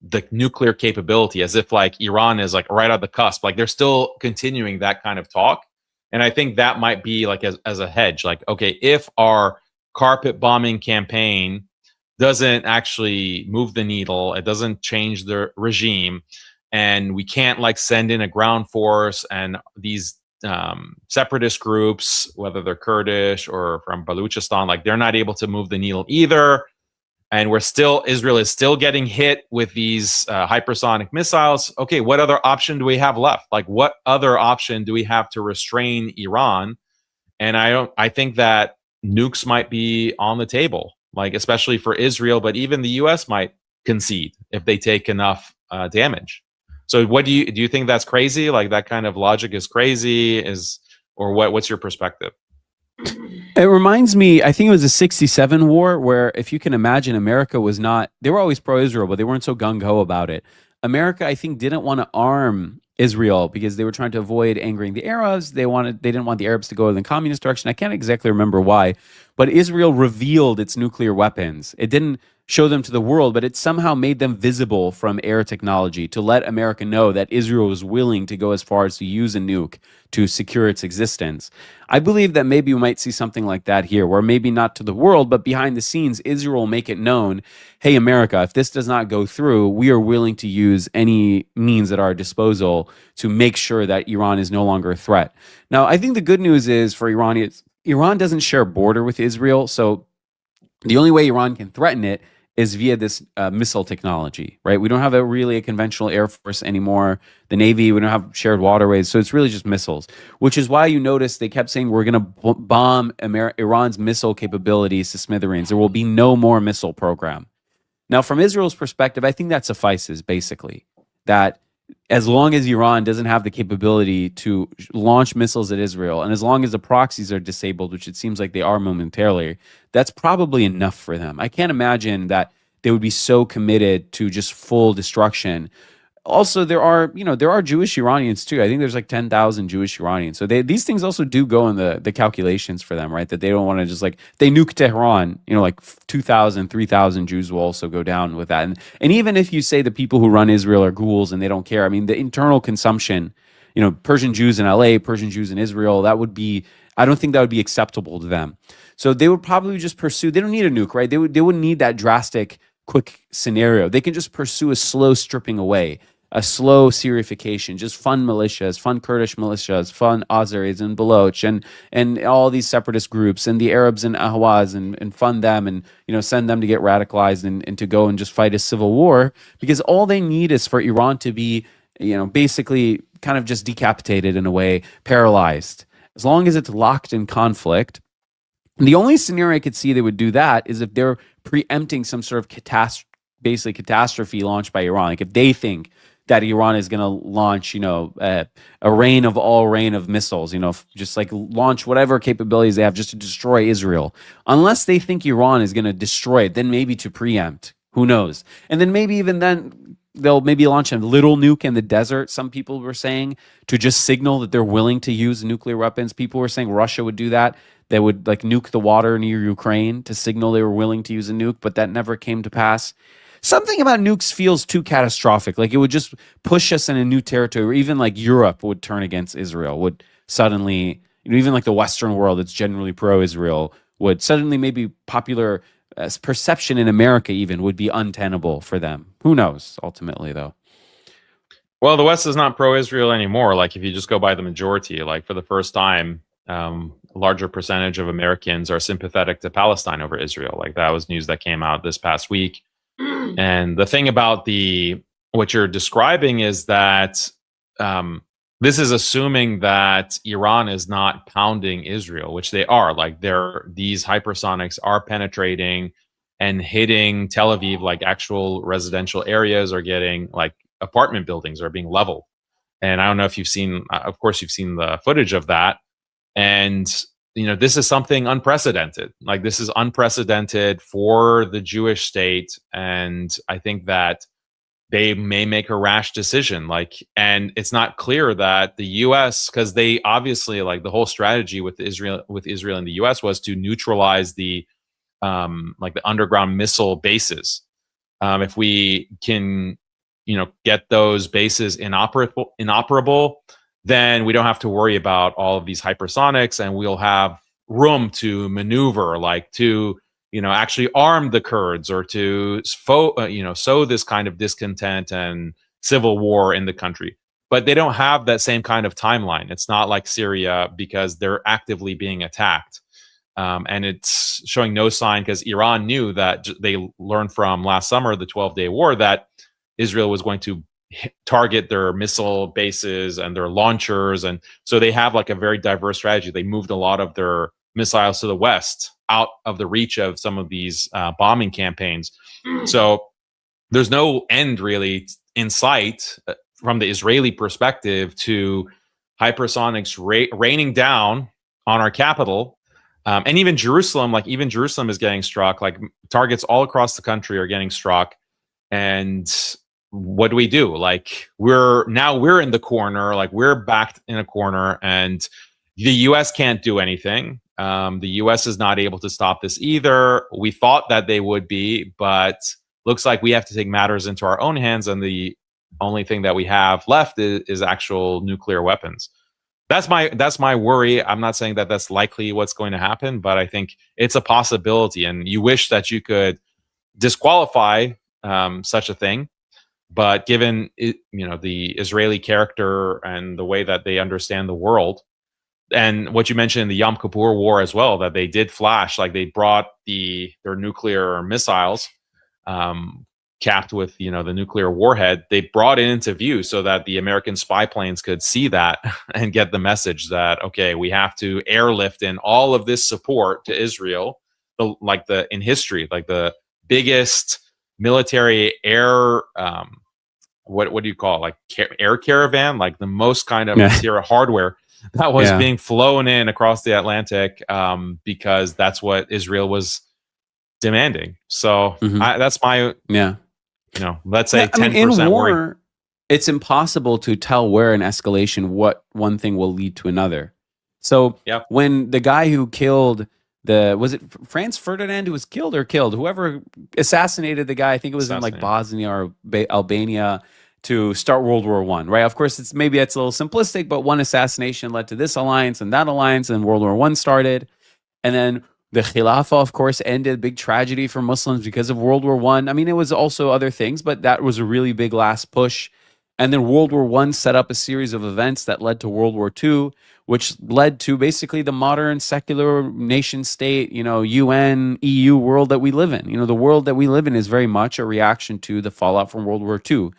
the nuclear capability as if like Iran is like right on the cusp. Like, they're still continuing that kind of talk. And I think that might be like as a hedge, like, okay, if our carpet bombing campaign doesn't actually move the needle, it doesn't change the regime, and we can't like send in a ground force, and these separatist groups, whether they're Kurdish or from Baluchistan, like, they're not able to move the needle either, and Israel is still getting hit with these hypersonic missiles. Okay, what other option do we have left? Like, what other option do we have to restrain Iran? And I think that nukes might be on the table, like, especially for Israel, but even the US might concede if they take enough damage. So what do you think that's crazy? Like, that kind of logic is crazy, or what's your perspective? It reminds me, I think it was the 67 war, where if you can imagine, America was not, they were always pro-Israel, but they weren't so gung-ho about it. America, I think, didn't want to arm Israel because they were trying to avoid angering the Arabs. They didn't want the Arabs to go in the communist direction. I can't exactly remember why, but Israel revealed its nuclear weapons. It didn't show them to the world, but it somehow made them visible from air technology to let America know that Israel was willing to go as far as to use a nuke to secure its existence. I believe that maybe we might see something like that here, where maybe not to the world, but behind the scenes, Israel will make it known, hey, America, if this does not go through, we are willing to use any means at our disposal to make sure that Iran is no longer a threat. Now, I think the good news is for Iranians, Iran doesn't share a border with Israel, so the only way Iran can threaten it is via this missile technology, right? We don't have really a conventional air force anymore. The Navy, we don't have shared waterways. So it's really just missiles, which is why you notice they kept saying we're going to bomb Iran's missile capabilities to smithereens. There will be no more missile program. Now, from Israel's perspective, I think that suffices, basically, that as long as Iran doesn't have the capability to launch missiles at Israel, and as long as the proxies are disabled, which it seems like they are momentarily, that's probably enough for them. I can't imagine that they would be so committed to just full destruction. Also, there are Jewish Iranians too. I think there's like 10,000 Jewish Iranians. So these things also do go in the calculations for them, right? That they don't want to just like, they nuke Tehran, like 2,000, 3,000 Jews will also go down with that. And even if you say the people who run Israel are ghouls and they don't care, I mean, the internal consumption, Persian Jews in LA, Persian Jews in Israel, I don't think that would be acceptable to them. So they would probably just pursue, they don't need a nuke, right? They wouldn't need that drastic, quick scenario. They can just pursue a slow stripping away, a slow Syrification, just fund militias, fund Kurdish militias, fund Azeris and Baloch and all these separatist groups and the Arabs and Ahwaz and fund them and send them to get radicalized and to go and just fight a civil war, because all they need is for Iran to be basically kind of just decapitated in a way, paralyzed. As long as it's locked in conflict. The only scenario I could see they would do that is if they're preempting some sort of catastrophe launched by Iran. Like if they think that Iran is going to launch, a rain of missiles, just like launch whatever capabilities they have just to destroy Israel. Unless they think Iran is going to destroy it, then maybe to preempt. Who knows? And then maybe even then they'll maybe launch a little nuke in the desert. Some people were saying to just signal that they're willing to use nuclear weapons. People were saying Russia would do that. They would like nuke the water near Ukraine to signal they were willing to use a nuke, but that never came to pass. Something about nukes feels too catastrophic. Like it would just push us in a new territory where even like Europe would turn against Israel, would suddenly, even like the Western world that's generally pro-Israel would suddenly maybe popular perception in America even would be untenable for them. Who knows ultimately though? Well, the West is not pro-Israel anymore. Like if you just go by the majority, like for the first time, a larger percentage of Americans are sympathetic to Palestine over Israel. Like that was news that came out this past week. And the thing about what you're describing is that this is assuming that Iran is not pounding Israel, which they are. Like these hypersonics are penetrating and hitting Tel Aviv, like actual residential areas are getting like apartment buildings are being leveled. And I don't know if you've seen, of course, you've seen the footage of that. And this is something unprecedented. Like this is unprecedented for the Jewish state, and I think that they may make a rash decision. And it's not clear that the U.S., because they obviously like the whole strategy with Israel and the U.S. was to neutralize the the underground missile bases. If we can, get those bases inoperable, then we don't have to worry about all of these hypersonics, and we'll have room to maneuver, like to actually arm the Kurds or to sow this kind of discontent and civil war in the country. But they don't have that same kind of timeline. It's not like Syria, because they're actively being attacked. And it's showing no sign, because Iran knew that they learned from last summer, the 12-day war, that Israel was going to target their missile bases and their launchers. And so they have like a very diverse strategy. They moved a lot of their missiles to the west, out of the reach of some of these bombing campaigns. So there's no end really in sight from the Israeli perspective to hypersonics raining down on our capital. And even Jerusalem is getting struck. Like targets all across the country are getting struck. And what do we do? Like we're in the corner, like we're backed in a corner, and the US can't do anything. The US is not able to stop this either. We thought that they would be, but looks like we have to take matters into our own hands, and the only thing that we have left is actual nuclear weapons. That's my worry. I'm not saying that that's likely what's going to happen, but I think it's a possibility, and you wish that you could disqualify such a thing. But given the Israeli character and the way that they understand the world, and what you mentioned in the Yom Kippur War as well, that they did flash, like they brought their nuclear missiles capped with the nuclear warhead, they brought it into view so that the American spy planes could see that and get the message that, okay, we have to airlift in all of this support to Israel, in history, like the biggest military air what do you call it? Like air caravan, like the most kind of Sierra hardware that was being flown in across the Atlantic, because that's what Israel was demanding. So that's my let's say 10% in war, worry. It's impossible to tell where an escalation, what one thing will lead to another. So when the guy who killed was it Franz Ferdinand who was killed, whoever assassinated the guy, I think it was in like Bosnia or Albania, to start World War I, right? Of course, it's a little simplistic, but one assassination led to this alliance and that alliance, and World War I started. And then the Khilafah, of course, ended. Big tragedy for Muslims because of World War I. I mean, it was also other things, but that was a really big last push. And then World War I set up a series of events that led to World War II, which led to basically the modern secular nation state, UN, EU world that we live in. The world that we live in is very much a reaction to the fallout from World War II.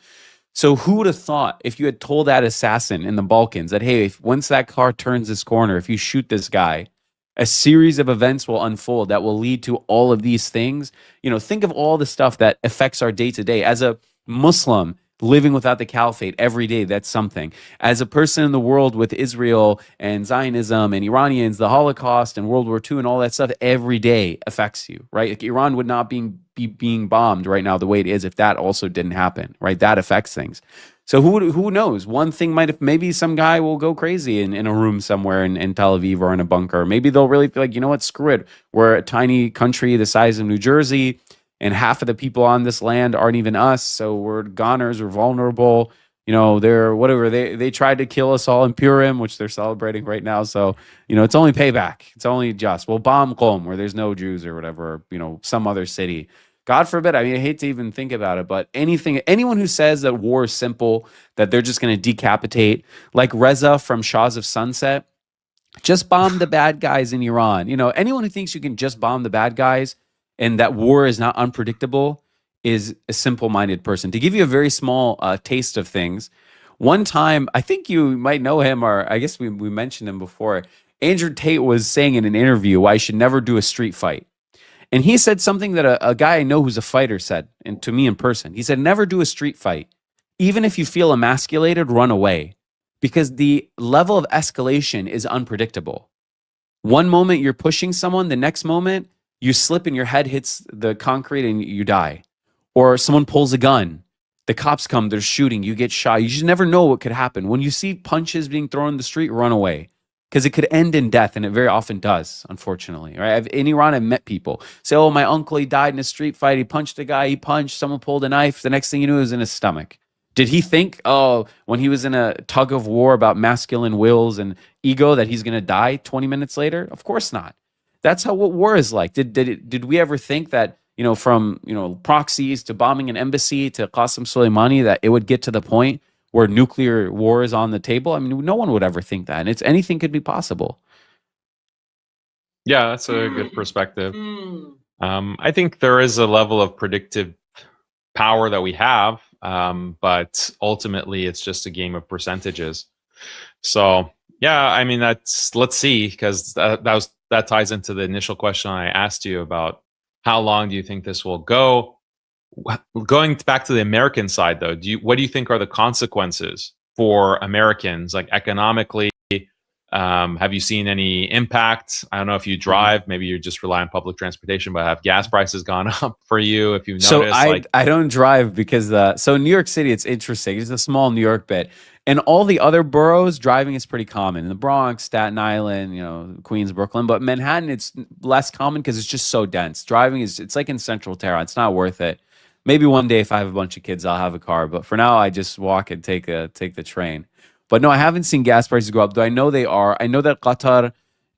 So who would have thought, if you had told that assassin in the Balkans that, hey, once that car turns this corner, if you shoot this guy, a series of events will unfold that will lead to all of these things. Think of all the stuff that affects our day-to-day. As a Muslim, living without the caliphate every day, that's something. As a person in the world with Israel and Zionism and Iranians, the Holocaust and World War II and all that stuff every day affects you, right? Like Iran would not be being bombed right now the way it is if that also didn't happen, right? That affects things. So who knows? One thing might have, maybe some guy will go crazy in a room somewhere in Tel Aviv or in a bunker. Maybe they'll really feel like, you know what, screw it. We're a tiny country the size of New Jersey, and half of the people on this land aren't even us. So we're goners, we're vulnerable. You know, they're whatever. They tried to kill us all in Purim, which they're celebrating right now. So, you know, it's only payback. It's only just. We'll bomb Qom where there's no Jews or whatever, or, you know, some other city. God forbid. I mean, I hate to even think about it, but anyone who says that war is simple, that they're just going to decapitate, like Reza from Shaws of Sunset, just bomb the bad guys in Iran. You know, anyone who thinks you can just bomb the bad guys and that war is not unpredictable is a simple-minded person. To give you a very small taste of things, one time, I think you might know him, or I guess we mentioned him before. Andrew Tate was saying in an interview why I should never do a street fight. And he said something that a guy I know who's a fighter said, and to me in person. He said, never do a street fight. Even if you feel emasculated, run away. Because the level of escalation is unpredictable. One moment you're pushing someone, the next moment you slip and your head hits the concrete and you die. Or someone pulls a gun. The cops come, they're shooting, you get shot. You just never know what could happen. When you see punches being thrown in the street, run away. Because it could end in death, and it very often does, unfortunately. Right? In Iran, I've met people say, "Oh, my uncle, he died in a street fight. He punched a guy. He punched. Someone pulled a knife. The next thing you knew, it was in his stomach." Did he think, oh, when he was in a tug of war about masculine wills and ego, that he's going to die 20 minutes later? Of course not. That's how what war is like. Did we ever think that, you know, from, you know, proxies to bombing an embassy to Qasem Soleimani, that it would get to the point where nuclear war is on the table? I mean, no one would ever think that. And it's anything could be possible. Yeah, that's a good perspective. Hmm. I think there is a level of predictive power that we have, but ultimately it's just a game of percentages. So yeah, I mean, let's see, because that ties into the initial question I asked you about how long do you think this will go. Going back to the American side, though, what do you think are the consequences for Americans, like economically? Have you seen any impact? I don't know if you drive, maybe you just rely on public transportation, but have gas prices gone up for you? If you've So noticed, I don't drive because so New York City, it's interesting. It's a small New York bit. And all the other boroughs, driving is pretty common. In the Bronx, Staten Island, you know, Queens, Brooklyn. But Manhattan, it's less common because it's just so dense. Driving it's like in Central Tehran. It's not worth it. Maybe one day if I have a bunch of kids, I'll have a car. But for now, I just walk and take the train. But no, I haven't seen gas prices go up. Though I know they are. I know that Qatar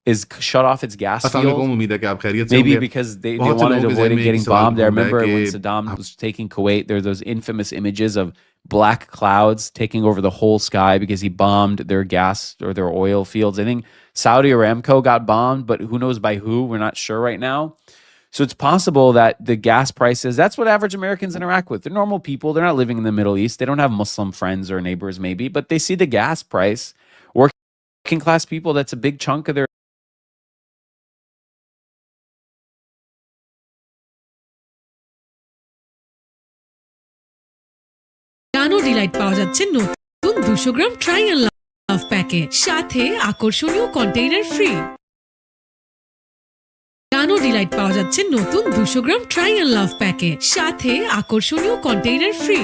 is shut off its gas अस्सलाम field. वालेकुम, उम्मीद है कि आप खैरियत से Maybe होंगे। because they बहुत से wanted लोगों to के avoid जहन it में एक getting सवाल bombed. I घूम रहा है remember when कि Saddam was taking Kuwait, there were those infamous images of black clouds taking over the whole sky because he bombed their gas or their oil fields. I think Saudi Aramco got bombed, but who knows by who? We're not sure right now. So it's possible that the gas prices, that's what average Americans interact with. They're normal people. They're not living in the Middle East. They don't have Muslim friends or neighbors, maybe, but they see the gas price. Working class people, that's a big chunk of their. Dano delight পাওয়া যাচ্ছে নতুন 200 গ্রাম trial লাভ প্যাকে, সাথে আকর্ষণীয় container free. ডানো delight পাওয়া যাচ্ছে নতুন 200 গ্রাম trial লাভ প্যাকে, সাথে আকর্ষণীয় কন্টেইনার ফ্রি।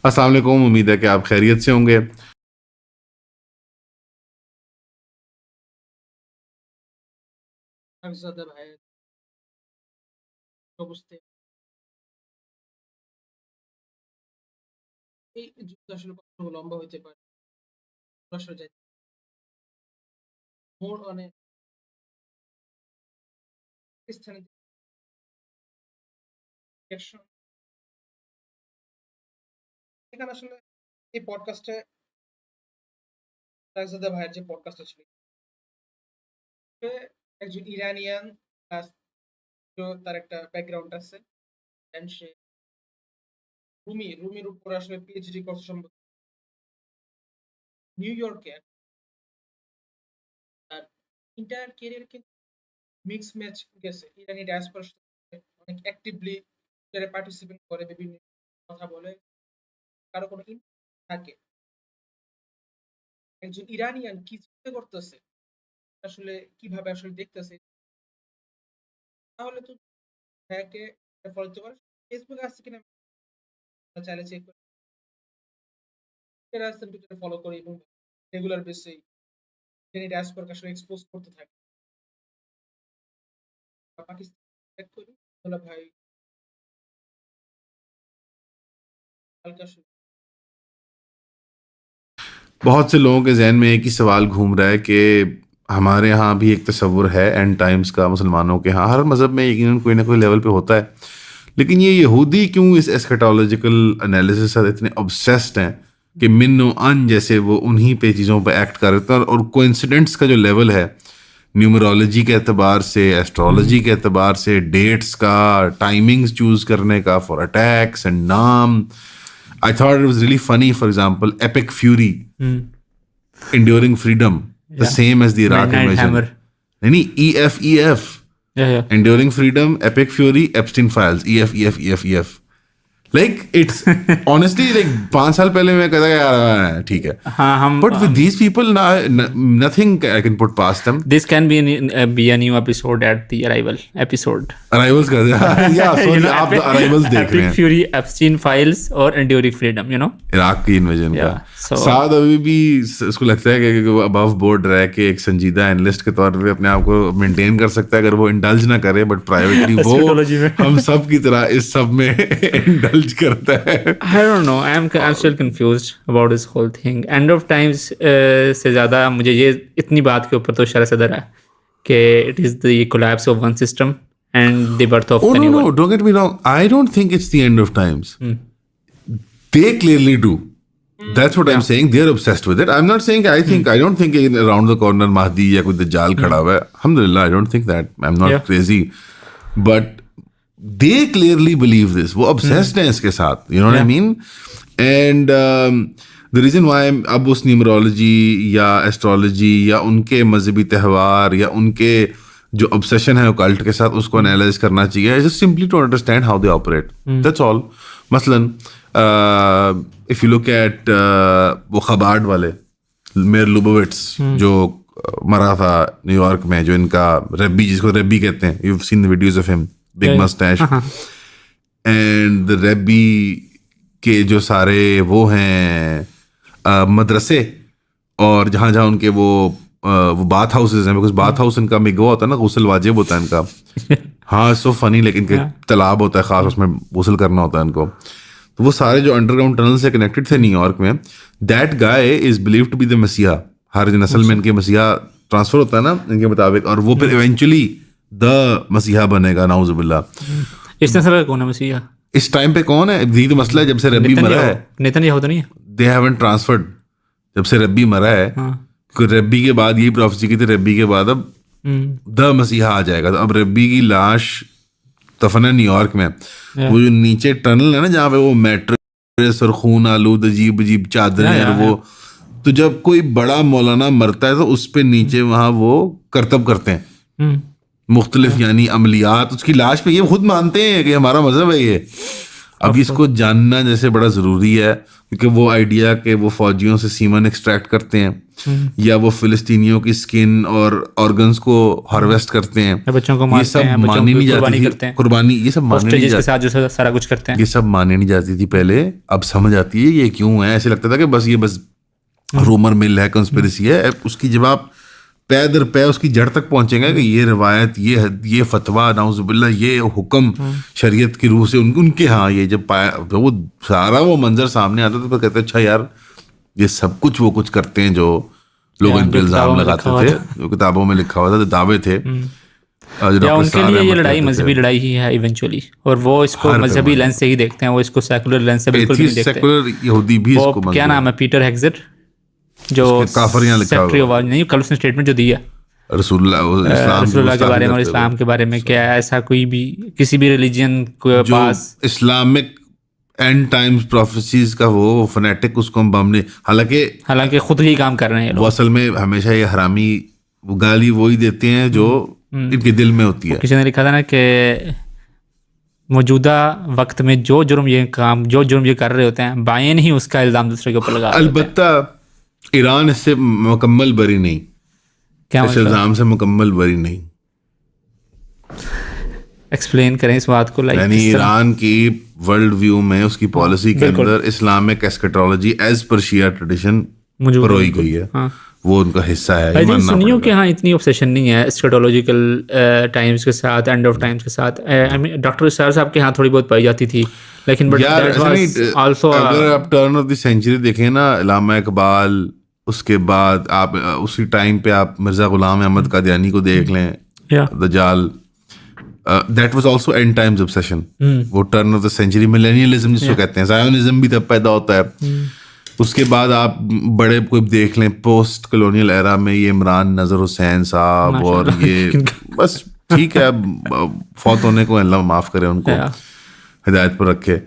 अस्सलाम वालेकुम, उम्मीद है कि आप खैरियत से होंगे। আকজাদা ভাইয়ের অবস্থা, এই যুদ্ধ আসলে কতটুকু লম্বা হইতে পারে সরাসরি যাই মোর অনেক স্থানে action, এখানে আসলে এই পডকাস্টে আকজাদা ভাইয়ের যে পডকাস্টটা ছিল, সে একজন ইরানিয়ান, প্লাস তার একটা ব্যাকগ্রাউন্ড আছে, and সে রুমির উপর আসলে পিএইচডি করছে সম্ভবত নিউ ইয়র্কে। আর ইন্টার ক্যারিয়ার কিন্তু মিক্স ম্যাচ গেছে। ইরানি ডায়াসপোরার সাথে অনেক অ্যাক্টিভলি পার্টিসিপেট করে, বিভিন্ন কথা বলে, কারো কোনো থাকে, একজন ইরানিয়ান কি চিন্তা করতেছে, আসলে কিভাবে আসলে দেখতেছে, তাহলে তো ভাইয়াকে ফলো দিতে পারো। ফেসবুকে আসছে কিনা চাইলে চেক করে, টুইটারে ফলো করি এবং রেগুলার বেসে ইরানি ডায়াসপোরাকে আসলে এক্সপোজ করতে থাকি। পাকিস্তান চেক করি, বলে ভাই কালকে আসলে बहुत से लोगों के जहन में एक ही सवाल घूम रहा है कि हमारे यहाँ भी एक तस्वुर है एंड टाइम्स का मुसलमानों के यहाँ, हर मज़हब में यकीनन कोई ना कोई लेवल पे होता है, लेकिन ये यहूदी क्यों इस एस्केटोलॉजिकल एनालिसिस से इतने ऑब्सेस्ड हैं कि मिन व अन जैसे वो उन्हीं पे चीज़ों पे एक्ट कर रहे हैं, और कोइंसिडेंट्स का जो लेवल है न्यूमरोलॉजी के एतबार से, एस्ट्रोलॉजी के एतबार से, डेट्स का, टाइमिंग्स चूज़ करने का फॉर अटैक्स एंड नाम. I thought it was really funny, for example, Epic Fury, Enduring Freedom, the same as the Iraq Midnight invasion. Hammer. Nahi, EF. Yeah. Enduring Freedom, Epic Fury, Epstein Files, EF. Like, it's honestly like 5 साल पहले मैं कहता यार ठीक है. हाँ, हम But with these people, nothing I can put past them. this can be a new episode at the Arrival episode. Arrivals कर दिया. Yeah, sorry, You know, आप Arrivals देख रहे Epic हैं. Fury, Epstein Files और Enduring Freedom, you know. Iraq की invasion का. so- साद अभी भी उसको लगता है कि वो अबव बोर्ड रह के एक संजीदा एनालिस्ट के तौर पे अपने आप को मेंटेन कर सकता है अगर वो इंडल्ज ना करे, बट प्राइवेटली वो Eschatology में। हम सब की तरह इस सब में इंडल्ज करता है. I don't know. I'm still confused about this whole thing. End of Times से ज़्यादा मुझे ये इतनी बात के ऊपर तो शर सदर है कि it is the collapse of one system and the birth of Oh the no, new no, one. don't get me wrong. I don't think it's the end of times. They clearly do. That's what I'm saying. They're obsessed with it. I'm not saying I don't think around the corner Mahdi या कोई दज्जाल खड़ा हुआ है. Alhamdulillah, I don't think that. I'm not Yeah. crazy. But they clearly believe this. वो obsessed हैं इसके साथ. You know what I mean? And the reason why अब उस न्यूमरोलॉजी या एस्ट्रोलॉजी या उनके मजहबी त्यौहार या उनके जो obsession है occult के साथ उसको एनालाइज करना चाहिए is just simply to understand how they operate. That's all. मसलन if you look at वो खबार्ड वाले मेयर लुबोविट्स जो मरा था न्यूयॉर्क में, जो इनका रेब्बी, जिसको रेब्बी कहते हैं, you've seen the videos of him, big mustache, and the रेब्बी के जो सारे वो हैं मदरसे और जहाँ जहाँ उनके वो बाथ हाउसेज हैं, बिकॉज बाथ हाउस इनका मिगवा होता है ना, गुस्ल वाजिब होता है इनका. हाँ, सो फनी, लेकिन इनके तालाब होता है खास, उसमें गुस्ल करना होता है इनको. तो वो सारे जो अंडरग्राउंड टनल से कनेक्टेड थे न्यूयॉर्क में, that guy is believe to be the मसीहा. हर नस्ल में इनके मसीहा ट्रांसफर होता है ना इनके मुताबिक, और वो फिर इवेंचुअली द मसीहा बनेगा, नाउजुबिल्लाह. इस नस्ल का कौन है मसीहा? इस टाइम पे कौन है? यही तो मसला है, जब से रब्बी मरा है. नेतन्याहू तो नहीं है? They haven't transferred. जब से रब्बी मरा है, रब्बी के बाद यही प्रोफेसी की थी, रब्बी के बाद अब द मसीहा आ जाएगा. तो अब रब्बी की लाश दफन है न्यूयॉर्क में. वो जो नीचे टनल है ना जहाँ पे वो मैट्रेस और खून आलूद अजीब अजीब चादरें और वो, तो जब कोई बड़ा मौलाना मरता है तो उस पे नीचे वहाँ वो करतब करते हैं मुख्तलिफ यानी अमलियात उसकी लाश पे. ये खुद मानते हैं कि हमारा मजहब है ये. अब इसको जानना जैसे बड़ा ज़रूरी है, क्योंकि वो आइडिया कि वो फौजियों से सीमन एक्सट्रैक्ट करते हैं या वो फिलिस्तीनियों की स्किन और ऑर्गन्स को हार्वेस्ट करते हैं, बच्चों को ये सब मानी नहीं जाती थी. कुर्बानी, ये सब मानी नहीं के साथ जो सारा कुछ करते हैं, ये सब मानी नहीं जाती थी पहले. अब समझ आती है ये क्यों है. ऐसे लगता था कि बस ये बस रूमर मिल है, कंस्पिरेसी है. उसकी जब आप पै दर पै उसकी जड़ तक पहुंचेंगे कि ये रिवायत, ये फतवा, नाउजुबिल्लाह, ये हुक्म शरीयत की रूह से उनके हाँ ये जब पाया, तो वो सारा वो मंजर सामने आता, तो फिर कहते अच्छा यार ये सब कुछ वो कुछ करते हैं जो लोग इन पे इल्जाम लगाते थे, जो किताबों में लिखा हुआ था, दावे थे. या उनके लिए ये लड़ाई मजहबी लड़ाई ही है इवेंचुअली, और वो इसको मजहबी लेंस से ही देखते हैं, वो इसको सेकुलर लेंस से बिल्कुल नहीं देखते. सेकुलर यहूदी भी इसको, क्या नाम है, पीटर हेग्जेट, जो सेक्रेटरी ऑफ, नहीं कल उसने स्टेटमेंट जो दी है रसूलुल्लाह के बारे में और इस्लाम के बारे में, क्या ऐसा कोई भी किसी भी रिलीजन के पास इस्लामिक एंड टाइम्स प्रोफेसीज का वो फनेटिक उसको हम हमने, हालांकि खुद ही काम कर रहे हैं वो असल में हमेशा ये हरामी वो गाली वही देते हैं जो इनके दिल में होती है. किसी ने लिखा था ना कि मौजूदा वक्त में जो जुर्म ये कर रहे होते हैं, बाएं ही उसका इल्ज़ाम दूसरे के ऊपर लगा रहे होते हैं। अलबत्ता ईरान इससे मुकम्मल बरी नहीं, क्या इस मतलब इल्ज़ाम से मुकम्मल बरी नहीं। एक्सप्लेन करें इस बात को, लाइक यानी किस तरह? ईरान की वर्ल्ड व्यू में उसकी पॉलिसी के बिल्कुल। अंदर इस्लामिक एस्केटोलॉजी एज पर शिया ट्रेडिशन मौजूद है, परोई बिल्कुल। गई है, हाँ। वो उनका हिस्सा है, आई ये थिंक मानना सुन्नियों के पड़ेगा। यहाँ इतनी ऑब्सेशन नहीं है एस्केटोलॉजिकल टाइम्स के साथ, एंड ऑफ टाइम्स के साथ। आई मीन डॉक्टर इसार साहब के यहाँ थोड़ी बहुत पाई जाती थी, लेकिन बट यार दैट ऐसा वाज नहीं, आल्सो अगर आप टर्न ऑफ द सेंचुरी देखें ना, अल्लामा इकबाल, उसके बाद आप उसी टाइम पे आप मिर्जा गुलाम अहमद कादियानी को देख लें, या दजाल, that was also end times obsession. वो turn of the century millennialism जिसको कहते हैं, ज़ायोनिज्म भी तब पैदा होता है। उसके बाद आप बड़े कोई देख लें पोस्ट कॉलोनियल एरा में, ये इमरान नजर हुसैन साहब और ये बस ठीक है, अब फौत होने को अल्लाह माफ करे उनको, या हिदायत पर रखे।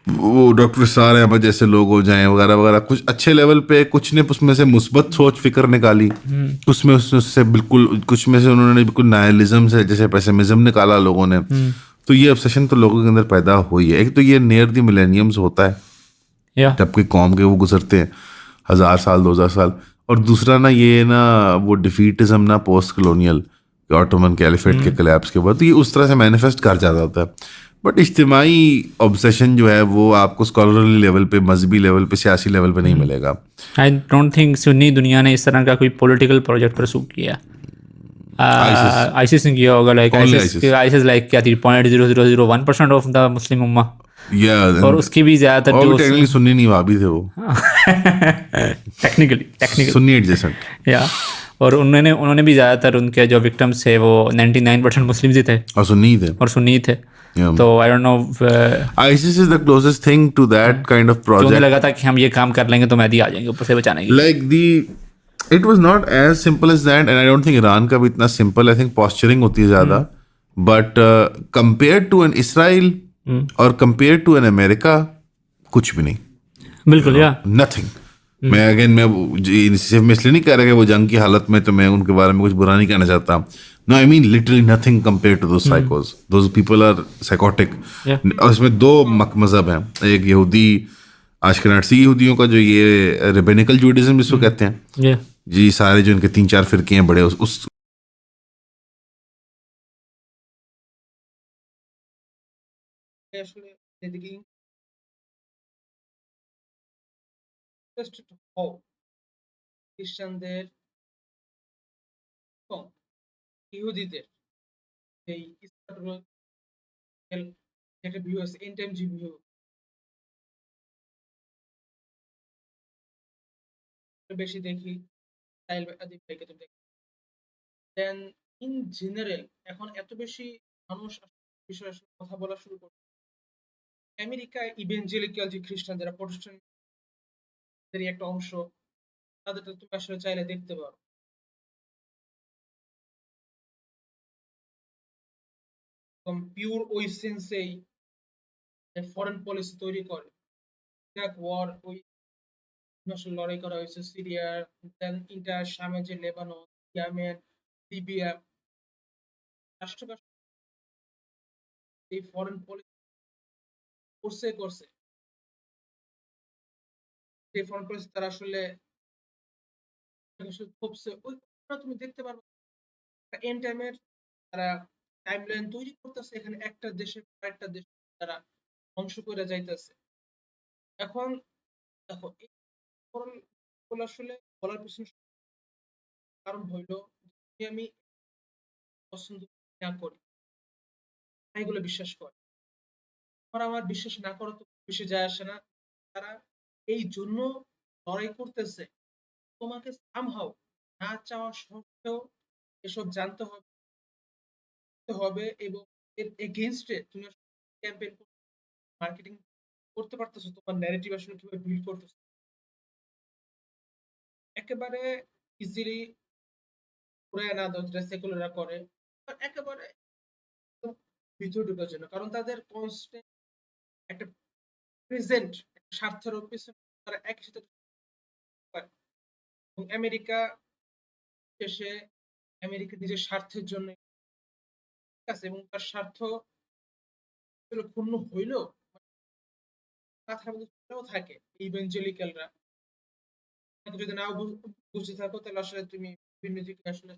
वो डॉक्टर सार अहमद जैसे लोग हो जाएं वगैरह वगैरह, कुछ अच्छे लेवल पे कुछ ने उसमें से मुस्बत सोच फिक्र निकाली, उसमें उससे बिल्कुल कुछ में से उन्होंने बिल्कुल नायलिज्म से जैसे पेसिमिज्म निकाला लोगों ने। तो ये ऑब्सेशन तो लोगों के अंदर पैदा हुई है। एक तो ये नियर द मिलेनियम्स होता है या जब कोई कौम के वो गुजरते हैं 1000 साल 2000 साल, और दूसरा ना ये ना वो डिफीटिज्म ना पोस्ट कॉलोनियल ऑटोमन कैलिफेट के कोलैप्स के बाद, तो ये उस तरह से मैनिफेस्ट कर जाता होता है। बट इज्तिमाई ऑब्सेशन जो है वो आपको स्कॉलरली लेवल पे, मजहबी लेवल पे, सियासी लेवल पे नहीं मिलेगा। आई डोंट थिंक सुन्नी दुनिया ने इस तरह का कोई पॉलिटिकल प्रोजेक्ट परसू किया। आईसिस ने किया होगा, लाइक Only आईसिस लाइक क्या थी 0.0001% of the Muslim Umma, Yeah, और उसकी भी ज्यादातर और जो टेक्निकली सुन्नी नहीं वाबी थे वो, टेक्निकली सुन्नी एडजेसेंट, या, और उन्होंने भी ज़्यादातर उनके जो विक्टिम्स थे वो 99% मुस्लिम्स ही थे और सुन्नी थे। और सुन्नी थे। Yeah. तो I don't know, ISIS is the closest thing to that kind of जो उन्हें project. लगा था कि हम ये काम कर लेंगे तो मेहदी आ जाएंगे ऊपर से बचाने के लिए। Like it was not as simple as that, and I don't think Iran का भी इतना simple, I think posturing होती है ज़्यादा, but compared to an Israel और compared to an America, कुछ भी नहीं, बिल्कुल, या nothing. मैं अगेन मैं सिर्फ इसलिए नहीं कह रहा कि वो जंग की हालत में तो मैं उनके बारे में कुछ बुरा नहीं कहना चाहता। No, I mean literally nothing compare to those साइकोस, दोस पीपल आर साइकोटिक। और इसमें दो मजहब हैं, एक यहूदी अशकेनाज़ी यहूदियों का जो ये रेबेनिकल जूडिज्म जिसको कहते हैं या जी, सारे जो इनके 3-4 फिरके हैं बड़े, उस আসলে এদিকে ইন্টারেস্টেড হও খ্রিস্টানদের এবং ইহুদিদের এই একটা ভিউ আছে, এন্ড টাইম ভিউ বেশি দেখি, সাহিল আদিব ভাইকে তো দেখি। দেন ইন জেনারেল এখন এত বেশি মানুষ বিষয়ে আসলে কথা বলা শুরু করছে। আমেরিকায় ইভেঞ্জেলিক্যাল যে খ্রিস্টান যারা প্রোটেস্ট্যান্টের একটা অংশ, তাদেরটা তুমি আসলে চাইলে দেখতে পারো। পিওর ওই সেন্সেই ফরেন পলিসি তৈরি করে। ইরাক ওয়ার ওই আসলে লড়াই করা হয়েছে, সিরিয়ার, দেন ইন্টার শামে যে লেবানন, ইয়েমেন, লিবিয়া, রাষ্ট্র এই ফরেন পলিসি করছে যে ফরেন পলিসি তারা আসলে থপছে, ওইটা তুমি দেখতে পারবে। এন্ড টাইমের তারা টাইমলাইন তৈরি করতেছে, এখানে একটা দেশে আরেকটা দেশ তারা ধ্বংস করে যাইতেছে। এখন দেখো এই ফরেন আসলে বলার পিছনে কারণ হইলো, যদি আমি পছন্দ না করি এগুলো বিশ্বাস করে, আর আমার বিশ্বাস না করা তো বেশি যায় আসে না। তারা এই জন্য লড়াই করতেছে, তোমাকে সামহাও না চাওয়া সত্ত্বেও এসব জানতে হবে এবং এর এগেইনস্টে তুমি ক্যাম্পেইন মার্কেটিং করতে পারতেছো, তোমার ন্যারেটিভ আসলে কিভাবে বিল্ড করতেছো। একেবারে ইজিলি পুরায় না দাও যেটা সেকুলাররা করে, আর একেবারে ভিতরে ঢোকার জন্য, কারণ তাদের কনস্ট্যান্ট একটা প্রেজেন্ট স্বার্থের পিছনে তারা একই সাথে পারে। এবং আমেরিকা শেষে আমেরিকা নিজের স্বার্থের জন্য ঠিক আছে, এবং তার স্বার্থ ক্ষুণ্ণ হইলেও মাথার মধ্যে সেটাও থাকে ইভেঞ্জেলিক্যালরা যদি নাও বুঝে থাকো তাহলে আসলে তুমি বিভিন্ন দিকে আসলে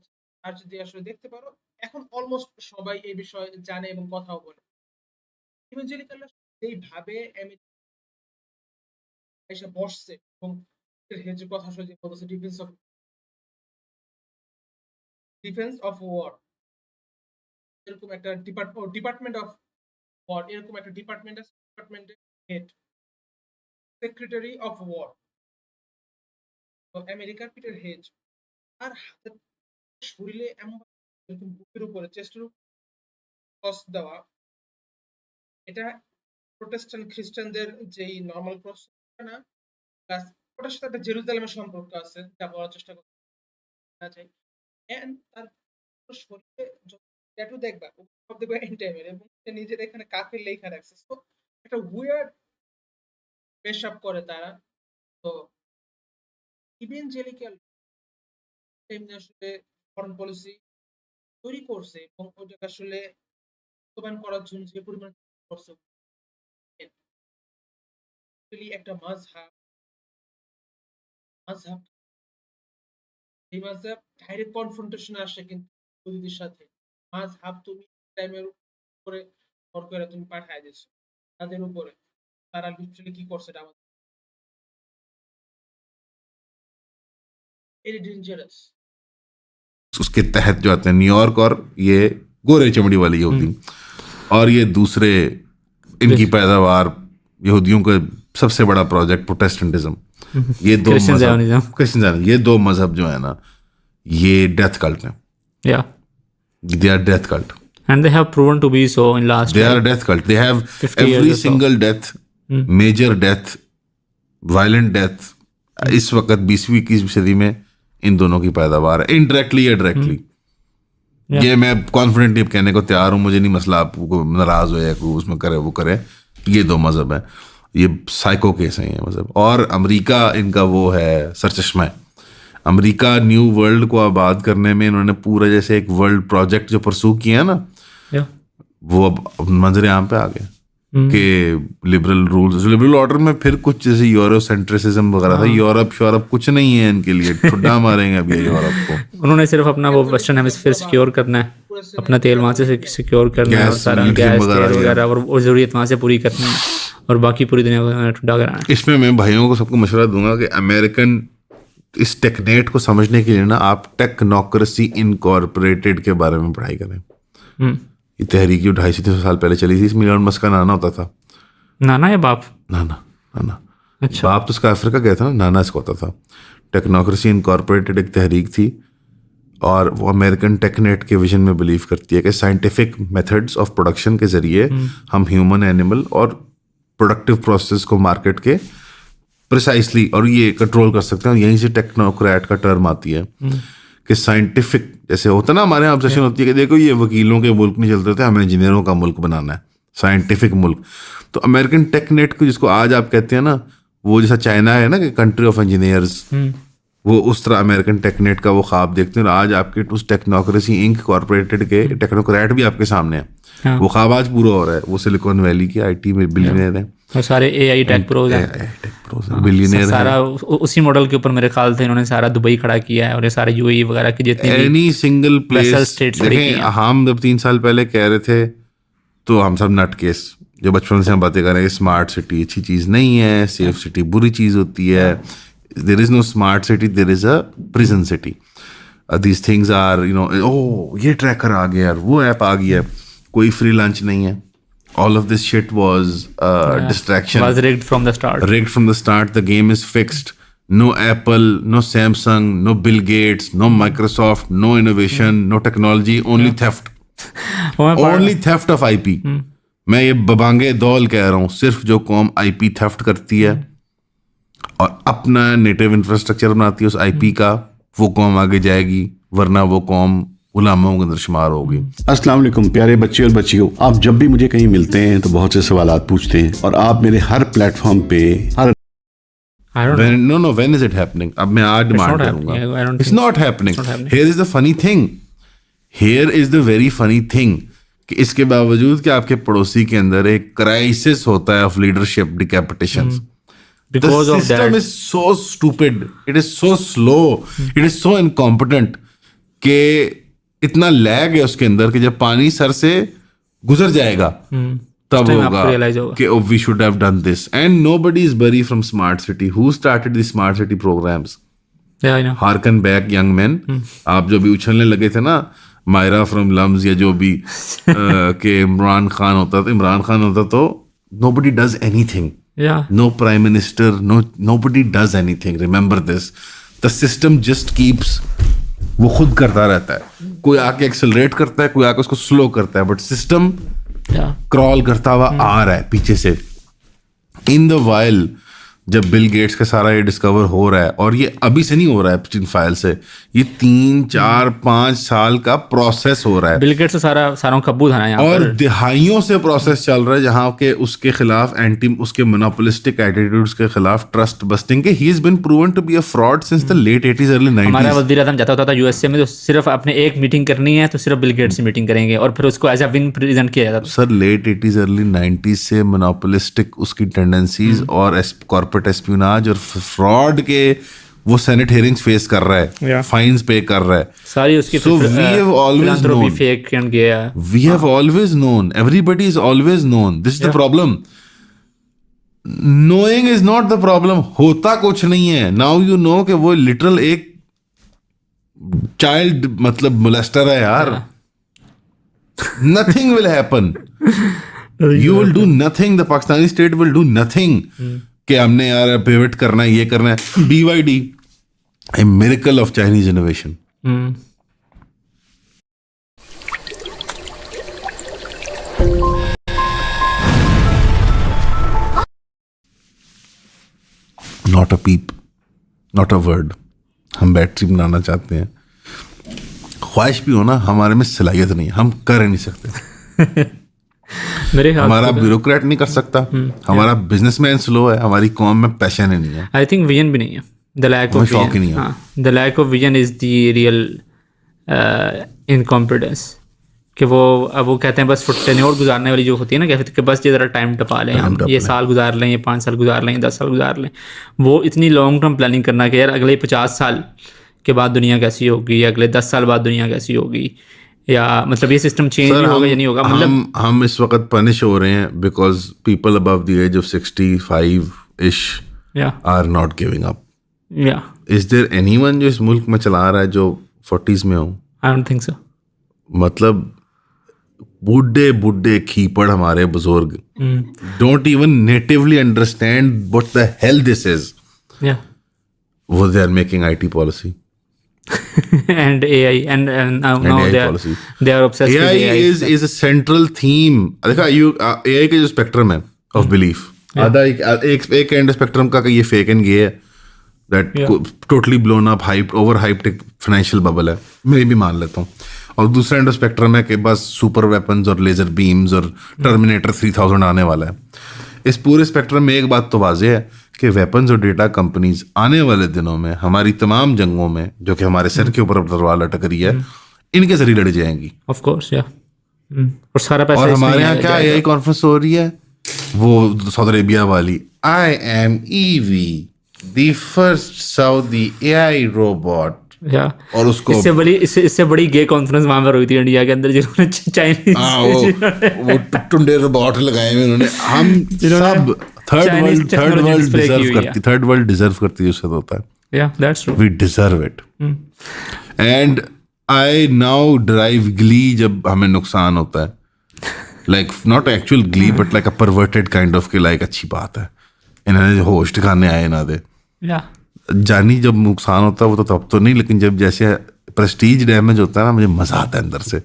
আর যদি আসলে দেখতে পারো এখন অলমোস্ট সবাই এই বিষয়ে জানে এবং কথাও বলে ইভেঞ্জেলিক্যালরা এইভাবে এসে বসছে এবং যে কথা আসলে যে বলছে ডিফেন্স অফ ওয়ার এরকম একটা ডিপার্টমেন্ট অফ ওয়ার এরকম একটা ডিপার্টমেন্টের হেড সেক্রেটারি অফ ওয়ার আমেরিকার পিটার হেজ আর হাতে শরীরে এমন এরকম বুকের উপরে চেস্টের ক্রস দেওয়া এটা প্রোটেস্ট্যান্ট খ্রিস্টানদের যেই নর্মাল ক্রস না প্লাস ওটার সাথে একটা জেরুজালেমের সম্পর্ক আছে যা বলার চেষ্টা করতে চাই এন্ড তার শরীরে ট্যাটু দেখবা সব দেখবা এন্টাইমের এবং সে নিজের এখানে কাফের লেখা রাখছে তো একটা উইয়ার্ড পেশ আপ করে তারা তো ইভেঞ্জেলিক্যাল এমনি আসলে ফরেন পলিসি তৈরি করছে এবং ওটাকে আসলে বাস্তবায়ন করার জন্য যে পরিমাণ করছে একটা মাযহাব এই মাযহাব ডাইরেক্ট কনফ্রন্টেশনে আসে কিন্তু ইহুদিদের সাথে মাযহাব তুমি টাইমের উপরে ভর করে তুমি পাঠায় দিছো তাদের উপরে তারা লিটারালি কি করছে এটা আমাদের इट डेंजरस उसके तहत जो आते हैं न्यूयॉर्क और ये गोरे चमड़ी वाली यहूदी और ये दूसरे इनकी पैदावार यहूदियों का सबसे बड़ा प्रोजेक्ट प्रोटेस्टेंटिज्म ये दो क्रिश्चियन ये दो मजहब जो है ना ये डेथ कल्ट है they are death cult and they have proven to be so in last they are a death cult they have 50 every years single death major death violent death इस वक्त 20वीं 21वीं सदी में इन दोनों की पैदावार है इनडायरेक्टली या डायरेक्टली ये मैं कॉन्फिडेंटली कहने को तैयार हूँ मुझे नहीं मसला आपको नाराज हो या कोई उसमें करे वो करे ये दो मजहब है ये साइको केस है ये मजहब और अमेरिका इनका वो है सरचश्मा है अमेरिका न्यू वर्ल्ड को आबाद करने में इन्होंने पूरा जैसे एक वर्ल्ड प्रोजेक्ट जो परसू किया ना वो अब मंजर आम पे आ गया कि लिबरल रूल्स लिबरल ऑर्डर में फिर कुछ जैसे यूरोसेंट्रिसिज्म वगैरह था यूरोप कुछ नहीं है इनके लिए ठुड्डा मारेंगे अभी यूरोप को उन्होंने सिर्फ अपना वो वेस्टर्न हेमिस्फीयर सिक्योर करना है अपना तेल वहां से सिक्योर करना है और सारा गैस वगैरह और जरूरत वहां से पूरी करनी है और बाकी पूरी दुनिया को ठुड्डा कराना है इसमें मैं भाइयों को सबको मशवरा दूंगा कि अमेरिकन इस टेकनेट को समझने के लिए ना आप टेक्नोक्रेसी इनकॉर्पोरेटेड के बारे में पढ़ाई करें ये तहरीक जो 250-300 साल पहले चली थी इसमें इलॉन मस्क का नाना होता था नाना या बाप नाना अच्छा बाप तो उसका अफ्रीका गया था ना नाना इसको होता था टेक्नोक्रेसी इनकॉर्पोरेटेड एक तहरीक थी और वो अमेरिकन टेकनेट के विजन में बिलीव करती है कि साइंटिफिक मेथड्स ऑफ प्रोडक्शन के जरिए हम ह्यूमन एनिमल और प्रोडक्टिव प्रोसेस को मार्केट के प्रिसाइसली और ये कंट्रोल कर सकते हैं और यहीं से टेक्नोक्रेट का टर्म आती है कि साइंटिफिक जैसे होता ना हमारे यहाँ ऑब्सेशन होती है कि देखो ये वकीलों के मुल्क नहीं चलते थे हमें इंजीनियरों का मुल्क बनाना है साइंटिफिक मुल्क तो अमेरिकन टेकनेट को जिसको आज आप कहते हैं ना वो जैसा चाइना है ना कि कंट्री ऑफ इंजीनियर्स वो उस तरह अमेरिकन टेकनेट का वो ख्वाब देखते हैं और आज आपके उस टेक्नोक्रेसी इंक कॉर्पोरेटेड के टेक्नोक्रेट भी आपके सामने है वो ख्वाब आज पूरा हो रहा है वो सिलिकॉन वैली के IT में बिलियनियर है और सारे AI टेक प्रोज हैं बिलियनियर सारा उसी मॉडल के ऊपर मेरे ख्याल से इन्होंने सारा दुबई खड़ा किया है और ये सारे UAE वगैरह की जितनी एनी सिंगल प्लेस स्टेट्स देखें हम जब 3 साल पहले कह रहे थे तो हम सब नट केस जो बचपन से हम बातें कर रहे हैं स्मार्ट सिटी अच्छी चीज़ नहीं है सेफ सिटी बुरी चीज़ होती है there is no smart city there is a prison city these things are you know oh ये ट्रैकर आ गया यार वो ऐप आ गया कोई फ्री लंच नहीं है all of this shit was distraction was rigged from the start the game is fixed no Apple no Samsung no Bill Gates no Microsoft no innovation no technology only theft of IP मैं ये बबांगे दौल कह रहा हूँ सिर्फ जो कौम IP theft करती है और अपना नेटिव इंफ्रास्ट्रक्चर बनाती है उस IP का वो कौम आगे जाएगी वरना वो कौम गुलामों के अंदर शुमार होगी। अस्सलाम वालेकुम प्यारे बच्चे और बच्चियों आप जब भी मुझे कहीं मिलते हैं तो बहुत से सवालात पूछते हैं और आप मेरे हर प्लेटफॉर्म पे हर when is it happening अब मैं आज डिमांड करूंगा it's not happening here is the funny thing here is the very funny thing کہ اس کے باوجود کہ آپ کے پڑوسی کے اندر ایک کرائسس ہوتا ہے of leadership decapitation. Because The of system that. is so stupid. It is so slow. It is so incompetent کہ اتنا لیگ ہے اس کے اندر کہ جب پانی سر سے گزر جائے گا تب time آپ کو ہوگا realize ہوگا. کہ we should have done this. And nobody is buried from smart city. Who started the smart city programs? Yeah, I know. Harken back, young men. آپ جو بھی اچھلنے لگے تھے نا مائرا فرام لمز یا جو بھی کہ عمران خان ہوتا تو nobody does anything. Yeah. No prime minister, nobody does anything. Remember this. The system just keeps وہ خود کرتا رہتا ہے. کوئی آ کے ایکسلریٹ کرتا ہے, کوئی آ کے اس کو سلو کرتا ہے, بٹ سسٹم Yeah. کرال کرتا ہوا آ رہا ہے پیچھے سے. ان دا وائل جب بل گیٹس کا سارا یہ ڈسکور ہو رہا ہے, اور یہ ابھی سے نہیں ہو رہا ہے ابسٹین فائل سے, یہ 3 4 5 سال کا پروسیس ہو رہا ہے, بل گیٹس سے سارا قبو تھا نا یہاں اور پر. دہائیوں سے پروسیس چل رہا ہے جہاں کہ اس کے خلاف اس کے مونوپولسٹک ایٹیٹیوڈز کے خلاف ٹرسٹ بسٹنگ کے ہی has been proven to be a fraud since the late 80s early 90s. ہمارا وزیر اعظم جاتا ہوتا تھا یو ایس اے میں, تو صرف اپنے ایک میٹنگ کرنی ہے تو صرف بل گیٹس سے میٹنگ کریں گے اور پھر اس کو ایز اے ون پریزنٹ کیا جاتا. Sir late 80s early 90s سے مونوپولسٹک اس کی ٹینڈنسیز اور کارپوریٹ اسپیوناج اور فراڈ کے وہ سینٹ ہیئرنگز فیس کر رہا ہے, فائنز پے کر رہا ہے. ساری اس کی So we have always known. Fake گیا. We have always known. Everybody is always known. This is the problem. Knowing is not the problem. ہوتا کچھ نہیں ہے. Now you know کہ وہ literal ایک child مطلب molester ہے یار. Nothing will happen. You will do nothing. The Pakistani state will do nothing. کہ ہم نے یار پیوٹ کرنا ہے, یہ کرنا ہے. BYD, a miracle of Chinese innovation. Not a peep, not a word. ہم بیٹری بنانا چاہتے ہیں, خواہش بھی ہونا, ہمارے میں صلاحیت نہیں ہے, ہم کر ہی نہیں سکتے. میرے خیال ہمارا بیوروکریٹ نہیں کر سکتا, ہمارا بزنس مین سلو ہے, ہماری قوم میں پیشن ہی نہیں ہے. آئی تھنک ویژن بھی نہیں ہے. دا لیک آف شوق ہی نہیں ہے. The lack of vision is the real incompetence. کہ وہ کہتے ہیں بس ٹینیور گزارنے والی جو ہوتی ہے نا, کہتے ہیں کہ بس یہ ذرا ٹائم ٹپا لیں, ہم یہ سال گزار لیں, یہ 5 سال گزار لیں, 10 سال گزار لیں. وہ اتنی لانگ ٹرم پلاننگ کرنا کہ یار اگلے 50 سال کے بعد دنیا کیسی ہوگی, یا اگلے 10 سال بعد دنیا کیسی ہوگی, یا مطلب یہ سسٹم چینج ہوگا یا نہیں ہوگا. مطلب ہم اس وقت پنش ہو رہے ہیں because people above the age of 65-ish are not giving up. Is there anyone جو اس ملک میں چلا رہا ہے جو 40s میں ہو؟ I don't think so. مطلب بڈھے کھیپڑ ہمارے بزرگ don't even natively understand what the hell this is. وہ they are making IT policy. And AI and now they are obsessed with AI. AI is a central theme. دیکھا AI کا جو spectrum ہے of belief, آدھا ایک and spectrum کا کہ یہ فیک اینڈ یہ ہے, that totally blown up over hyped financial bubble ہے, میں بھی مان لیتا ہوں. اور دوسرا اینڈ اسپیکٹرم ہے کہ بس سپر ویپنز اور لیزر بیمز اور ٹرمینیٹر 3000 آنے والا ہے. اس پورے اسپیکٹرم میں ایک بات تو واضح ہے کہ ویپنز اور ڈیٹا کمپنیز آنے والے دنوں میں ہماری تمام جنگوں میں جو کہ ہمارے سر کے اوپر تلوار لٹک رہی ہے, ان کے ذریعے لڑ جائیں گی. آف کورس, اور سارا پیسہ. اور ہمارے یہاں کیا AI کانفرنس ہو رہی ہے, وہ سعودی عربیہ والی, I am EV, the first Saudi AI robot. اور اس کو اس سے بڑی گے کانفرنس وہاں پر ہوئی تھی انڈیا کے اندر, جنہوں نے چائنیز وہ ٹنڈے روبوٹ لگائے ہوئے انہوں نے. ہم سب تھرڈ ورلڈ ڈیزرو کرتی ہے, اس سے ہوتا ہے. Yeah, that's true. We deserve it. And I now derive glee جب ہمیں نقصان ہوتا ہے, like not actual glee but like a perverted kind of کہ like اچھی بات ہے, انہوں نے ہوش ٹھکانے آئے نہ دے. جانی جب نقصان ہوتا ہے وہ تو تب تو نہیں, لیکن جب جیسے پریسٹیج ڈیمیج ہوتا ہے نا, مجھے مزہ آتا ہے اندر سے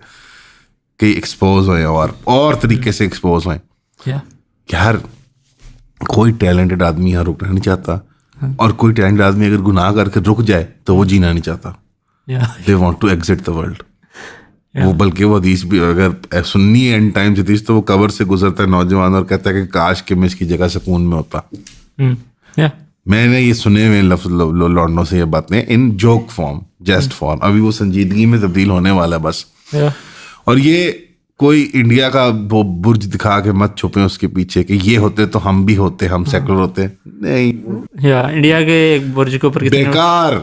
کہ ایکسپوز ہوئے اور طریقے سے ایکسپوز ہوئیں. یار کوئی ٹیلنٹڈ آدمی یہاں رکنا نہیں چاہتا, اور کوئی ٹیلنٹڈ آدمی اگر گناہ کر کے رک جائے تو وہ جینا نہیں چاہتا. They want to exit the world. وہ بلکہ وہ حدیث بھی اگر سننی ہے اینڈ ٹائم حدیث, تو وہ قبر سے گزرتا ہے نوجوان اور کہتا ہے کہ کاش کہ میں اس کی جگہ سکون میں ہوتا. میں نے یہ سنے ہوئے لفظ لوڈنوں سے یہ باتیں ان جوک فارم, جیسٹ فارم. ابھی وہ سنجیدگی میں تبدیل ہونے والا ہے بس. اور یہ कोई इंडिया का वो बुर्ज दिखा के मत छुपे उसके पीछे कि ये होते तो हम भी होते, हम सेकुलर होते, नहीं, या इंडिया के एक बुर्ज के ऊपर कितने बेकार।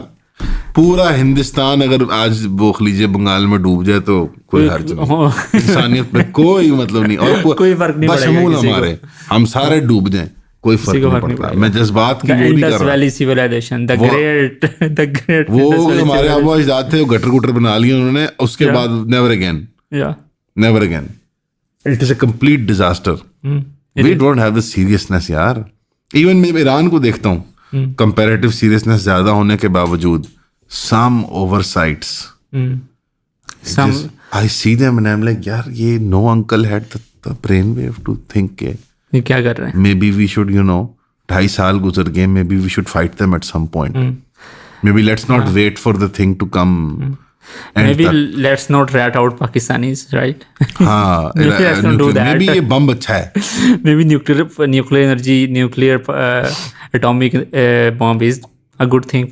पूरा हिंदुस्तान अगर आज बोख लीजिए बंगाल में डूब जाए तो कोई हर्ज नहीं, इंसानियत पे कोई मतलब नहीं, और कोई फर्क नहीं पड़ेगा बशमूल किसी को। हमारे, हम सारे डूब जाएं कोई किसी फर्क को नहीं फर्क नहीं पड़ता। पड़ेगा। मैं जज्बात की द वो नहीं इंडस कर रहा। वैली सिविलाइजेशन, द वो- ग्रेट वो हमारे आबा अजदाद थे, वो गटर गुटर बना लिए उन्होंने, उसके Yeah. बाद नेवर अगेन, या never again, it is a complete disaster. We don't have the seriousness यार। इवन मैं ईरान को देखता हूँ, कंपैरेटिव सीरियसनेस ज्यादा होने के बावजूद some oversights. Some I see them and I'm like, यार ये no uncle had the brainwave to think के ये क्या कर रहे हैं? maybe we should, 2.5 साल गुजर गए, maybe we should fight them at some point. Maybe let's not wait for the thing to come. And Maybe तक- let's not rat out Pakistanis, right? हाँ, Maybe let's not do that. maybe ये बम अच्छा है। Maybe nuclear energy, atomic bomb is a good thing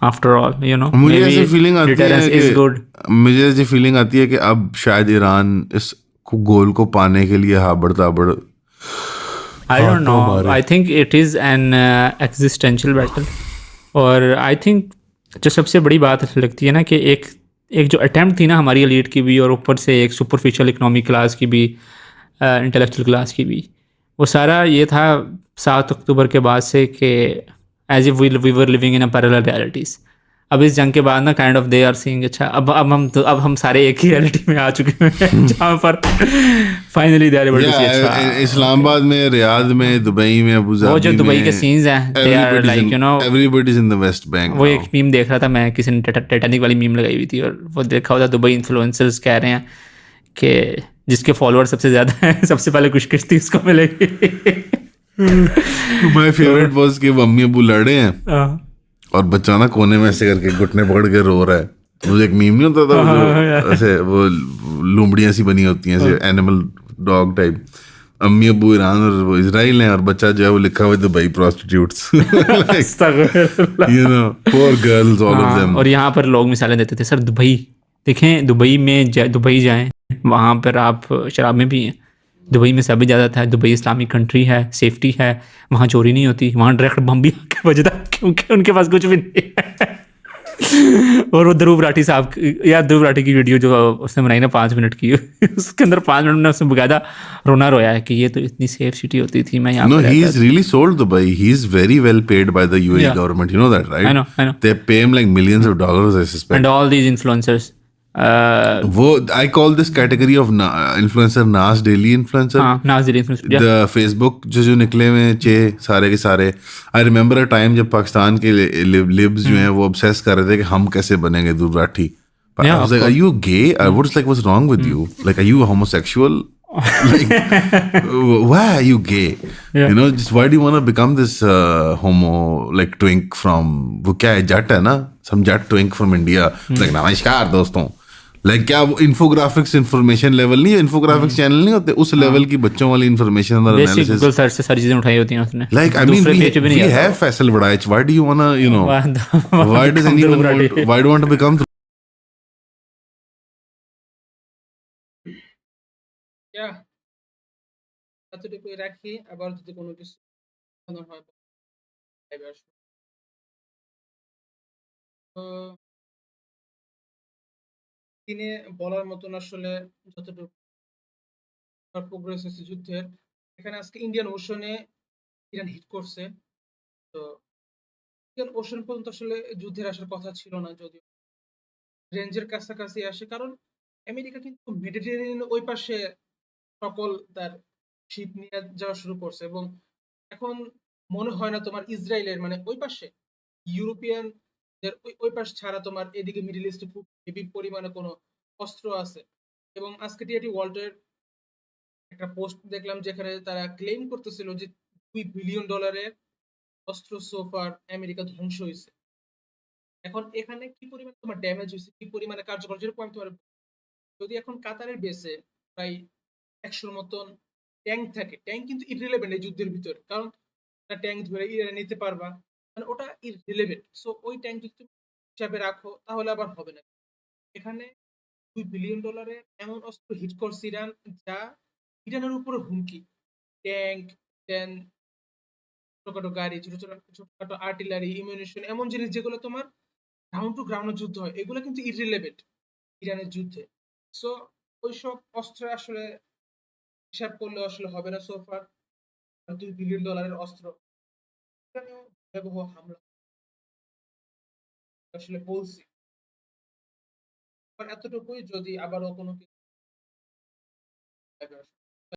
after all, मुझे Maybe ऐसी feeling आती है deterrence is good. मुझे ऐसी फीलिंग आती है कि अब शायद ईरान इस गोल को पाने के लिए हाबड़ ताबड़ I don't know. I think it is an existential battle. और I think जो सबसे बड़ी बात लगती है ना कि एक जो अटेम्प्ट थी ना हमारी एलीट की भी, और ऊपर से एक सुपरफिशियल इकोनॉमिक क्लास की भी, इंटेलेक्चुअल क्लास की भी, वो सारा ये था 7 अक्टूबर के बाद से कि as if we were living in a parallel realities. अब इस जंग के बाद ना kind of they are seeing अच्छा अब हम सारे एक ही रियलिटी में आ चुके हैं जहाँ पर finally they are able to see अच्छा। इस्लामाबाद में, रियाद में, दुबई में, अबू वो जो धाबी दुबई में, के सीन्स हैं, they are like everybody's in the West Bank वो now. एक मीम देख रहा था मैं, किसी ने टाइटैनिक वाली मीम लगाई हुई थी, और वो देखा हुआ था दुबई इन्फ्लुएंसर्स कह रहे हैं कि जिसके फॉलोअर सबसे ज्यादा हैं सबसे पहले कुछ किश्ती उसको मिलेगी। My favorite was कि वो अम्मी अबू लड़े हैं हाँ, और बच्चा ना कोने में ऐसे करके घुटने पकड़ के रो रहा है। मुझे एक मीम नहीं होता था वो जो ऐसे वो लुमड़ियाँ सी बनी होती हैं ऐसे एनिमल डॉग टाइप, अम्मी अबू ईरान और वो इजराइल हैं, और बच्चा जो है वो लिखा हुआ है Dubai prostitutes, poor girls all of हाँ, them. और यहाँ पर लोग मिसालें देते थे, सर दुबई देखें, दुबई जाएं, वहाँ पर आप शराब में भी हैं, दुबई में सब ज़्यादा था, दुबई इस्लामिक कंट्री है, सेफ्टी है, वहाँ चोरी नहीं होती, वहाँ डायरेक्ट बम भी आके बजता क्योंकि उनके पास कुछ भी नहीं है। और वो ध्रुव राठी साहब या ध्रुव राठी की वीडियो जो उसने बनाई ना 5 मिनट की, उसके अंदर 5 मिनट में उसने बकायदा रोना रोया है कि ये तो इतनी सेफ सिटी होती थी, मैं यहाँ No, पे he रहता is really sold Dubai. He is very well paid by the UAE Yeah. government. You know that, right? I know. They pay him like millions of dollars, I suspect. and all these influencers. वो I call this category of influencer Nas daily influencer. हाँ, Nazir influencer. Yeah. The Facebook जो निकले हुए चे सारे के सारे, I remember a time जब पाकिस्तान के libs जो हैं वो obsess कर रहे थे कि हम कैसे बनेंगे Dhruv Rathee. But Yeah, I was of like, are you gay? I was like, what's wrong with you? Like, are you a homosexual? Like, why are you gay? Yeah. Just why do you want to become this homo like twink from वो क्या है, जट है ना, some jat twink from India. Like नमस्कार दोस्तों, like क्या वो infographics information level नहीं है, इन्फोग्राफिक्स चैनल नहीं होते उस लेवल की बच्चों वाली इन्फॉर्मेशन और बेसिक एनालिसिस. गूगल सर्च से सारी चीजें उठाई होती हैं उसने. Like I mean दूसरे we, पेज पे भी we नहीं आता. have Faisal Wadaich. Why do you wanna why does हम anyone Dhruv Rathee. want, why do you want to become ইয়া এতটুকুই রাখি, আবার যদি কোনো কিছু সমাধান হয় লাইভে আসবো। তো দিনে বলার মতন আসলে যতটুকু প্রোগ্রেস হয়েছে যুদ্ধের, এখানে আজকে ইন্ডিয়ান ওশনে ইরান হিট করছে। তো ইন্ডিয়ান ওশন পর্যন্ত আসলে যুদ্ধের আসার কথা ছিল না, যদিও রেঞ্জের কাছাকাছি আসে, কারণ আমেরিকা কিন্তু মেডিটেরিয়ানের ওই পাশে সকল তার শিপ নিয়ে যাওয়া শুরু করছে, এবং এখন মনে হয় না তোমার ইসরায়েলের মানে ওই পাশে ইউরোপিয়ান ওই পাশ ছাড়া তোমার এদিকে মিডল ইস্টে খুব হেভি পরিমাণে কোনো অস্ত্র আছে। এবং আজকে টিআরটি ওয়ার্ল্ডের একটা পোস্ট দেখলাম যেখানে তারা ক্লেম করতেছিল যে $2 বিলিয়ন অস্ত্র সোফার আমেরিকা ধ্বংস হয়েছে। এখন এখানে কি পরিমাণে তোমার ড্যামেজ হয়েছে, কি পরিমাণে কার্যকর, যেরকম আমি তোমার যদি এখন কাতারের বেসে প্রায় 100 মতন ট্যাঙ্ক থাকে, ট্যাঙ্ক কিন্তু ইররিলেভেন্ট এই যুদ্ধের ভিতর, কারণ ট্যাঙ্ক ধরে ইরানে নিতে পারবা, মানে ওটা ইররিলেভেন্ট। সো ওই ট্যাঙ্ক যদি তুমি হিসাবে রাখো তাহলে আবার হবে না। এখানে $2 বিলিয়ন এমন অস্ত্র হিট করছে ইরান, যা ইরানের উপরে হুমকি। ট্যাঙ্ক, দেন ছোটখাটো গাড়ি, ছোটখাটো আর্টিলারি, ইমিউনিশন, এমন জিনিস যেগুলো তোমার গ্রাউন্ড টু গ্রাউন্ড যুদ্ধ হয়, এগুলো কিন্তু ইররিলেভেন্ট ইরানের যুদ্ধে। সো ওইসব অস্ত্র আসলে হিসাব করলে আসলে হবে না সোফার। $2 বিলিয়ন অস্ত্র, এখানেও ভয়াবহ হামলা আসলে বলছি। এতটুকুই, যদি আবারও কোনো কিছু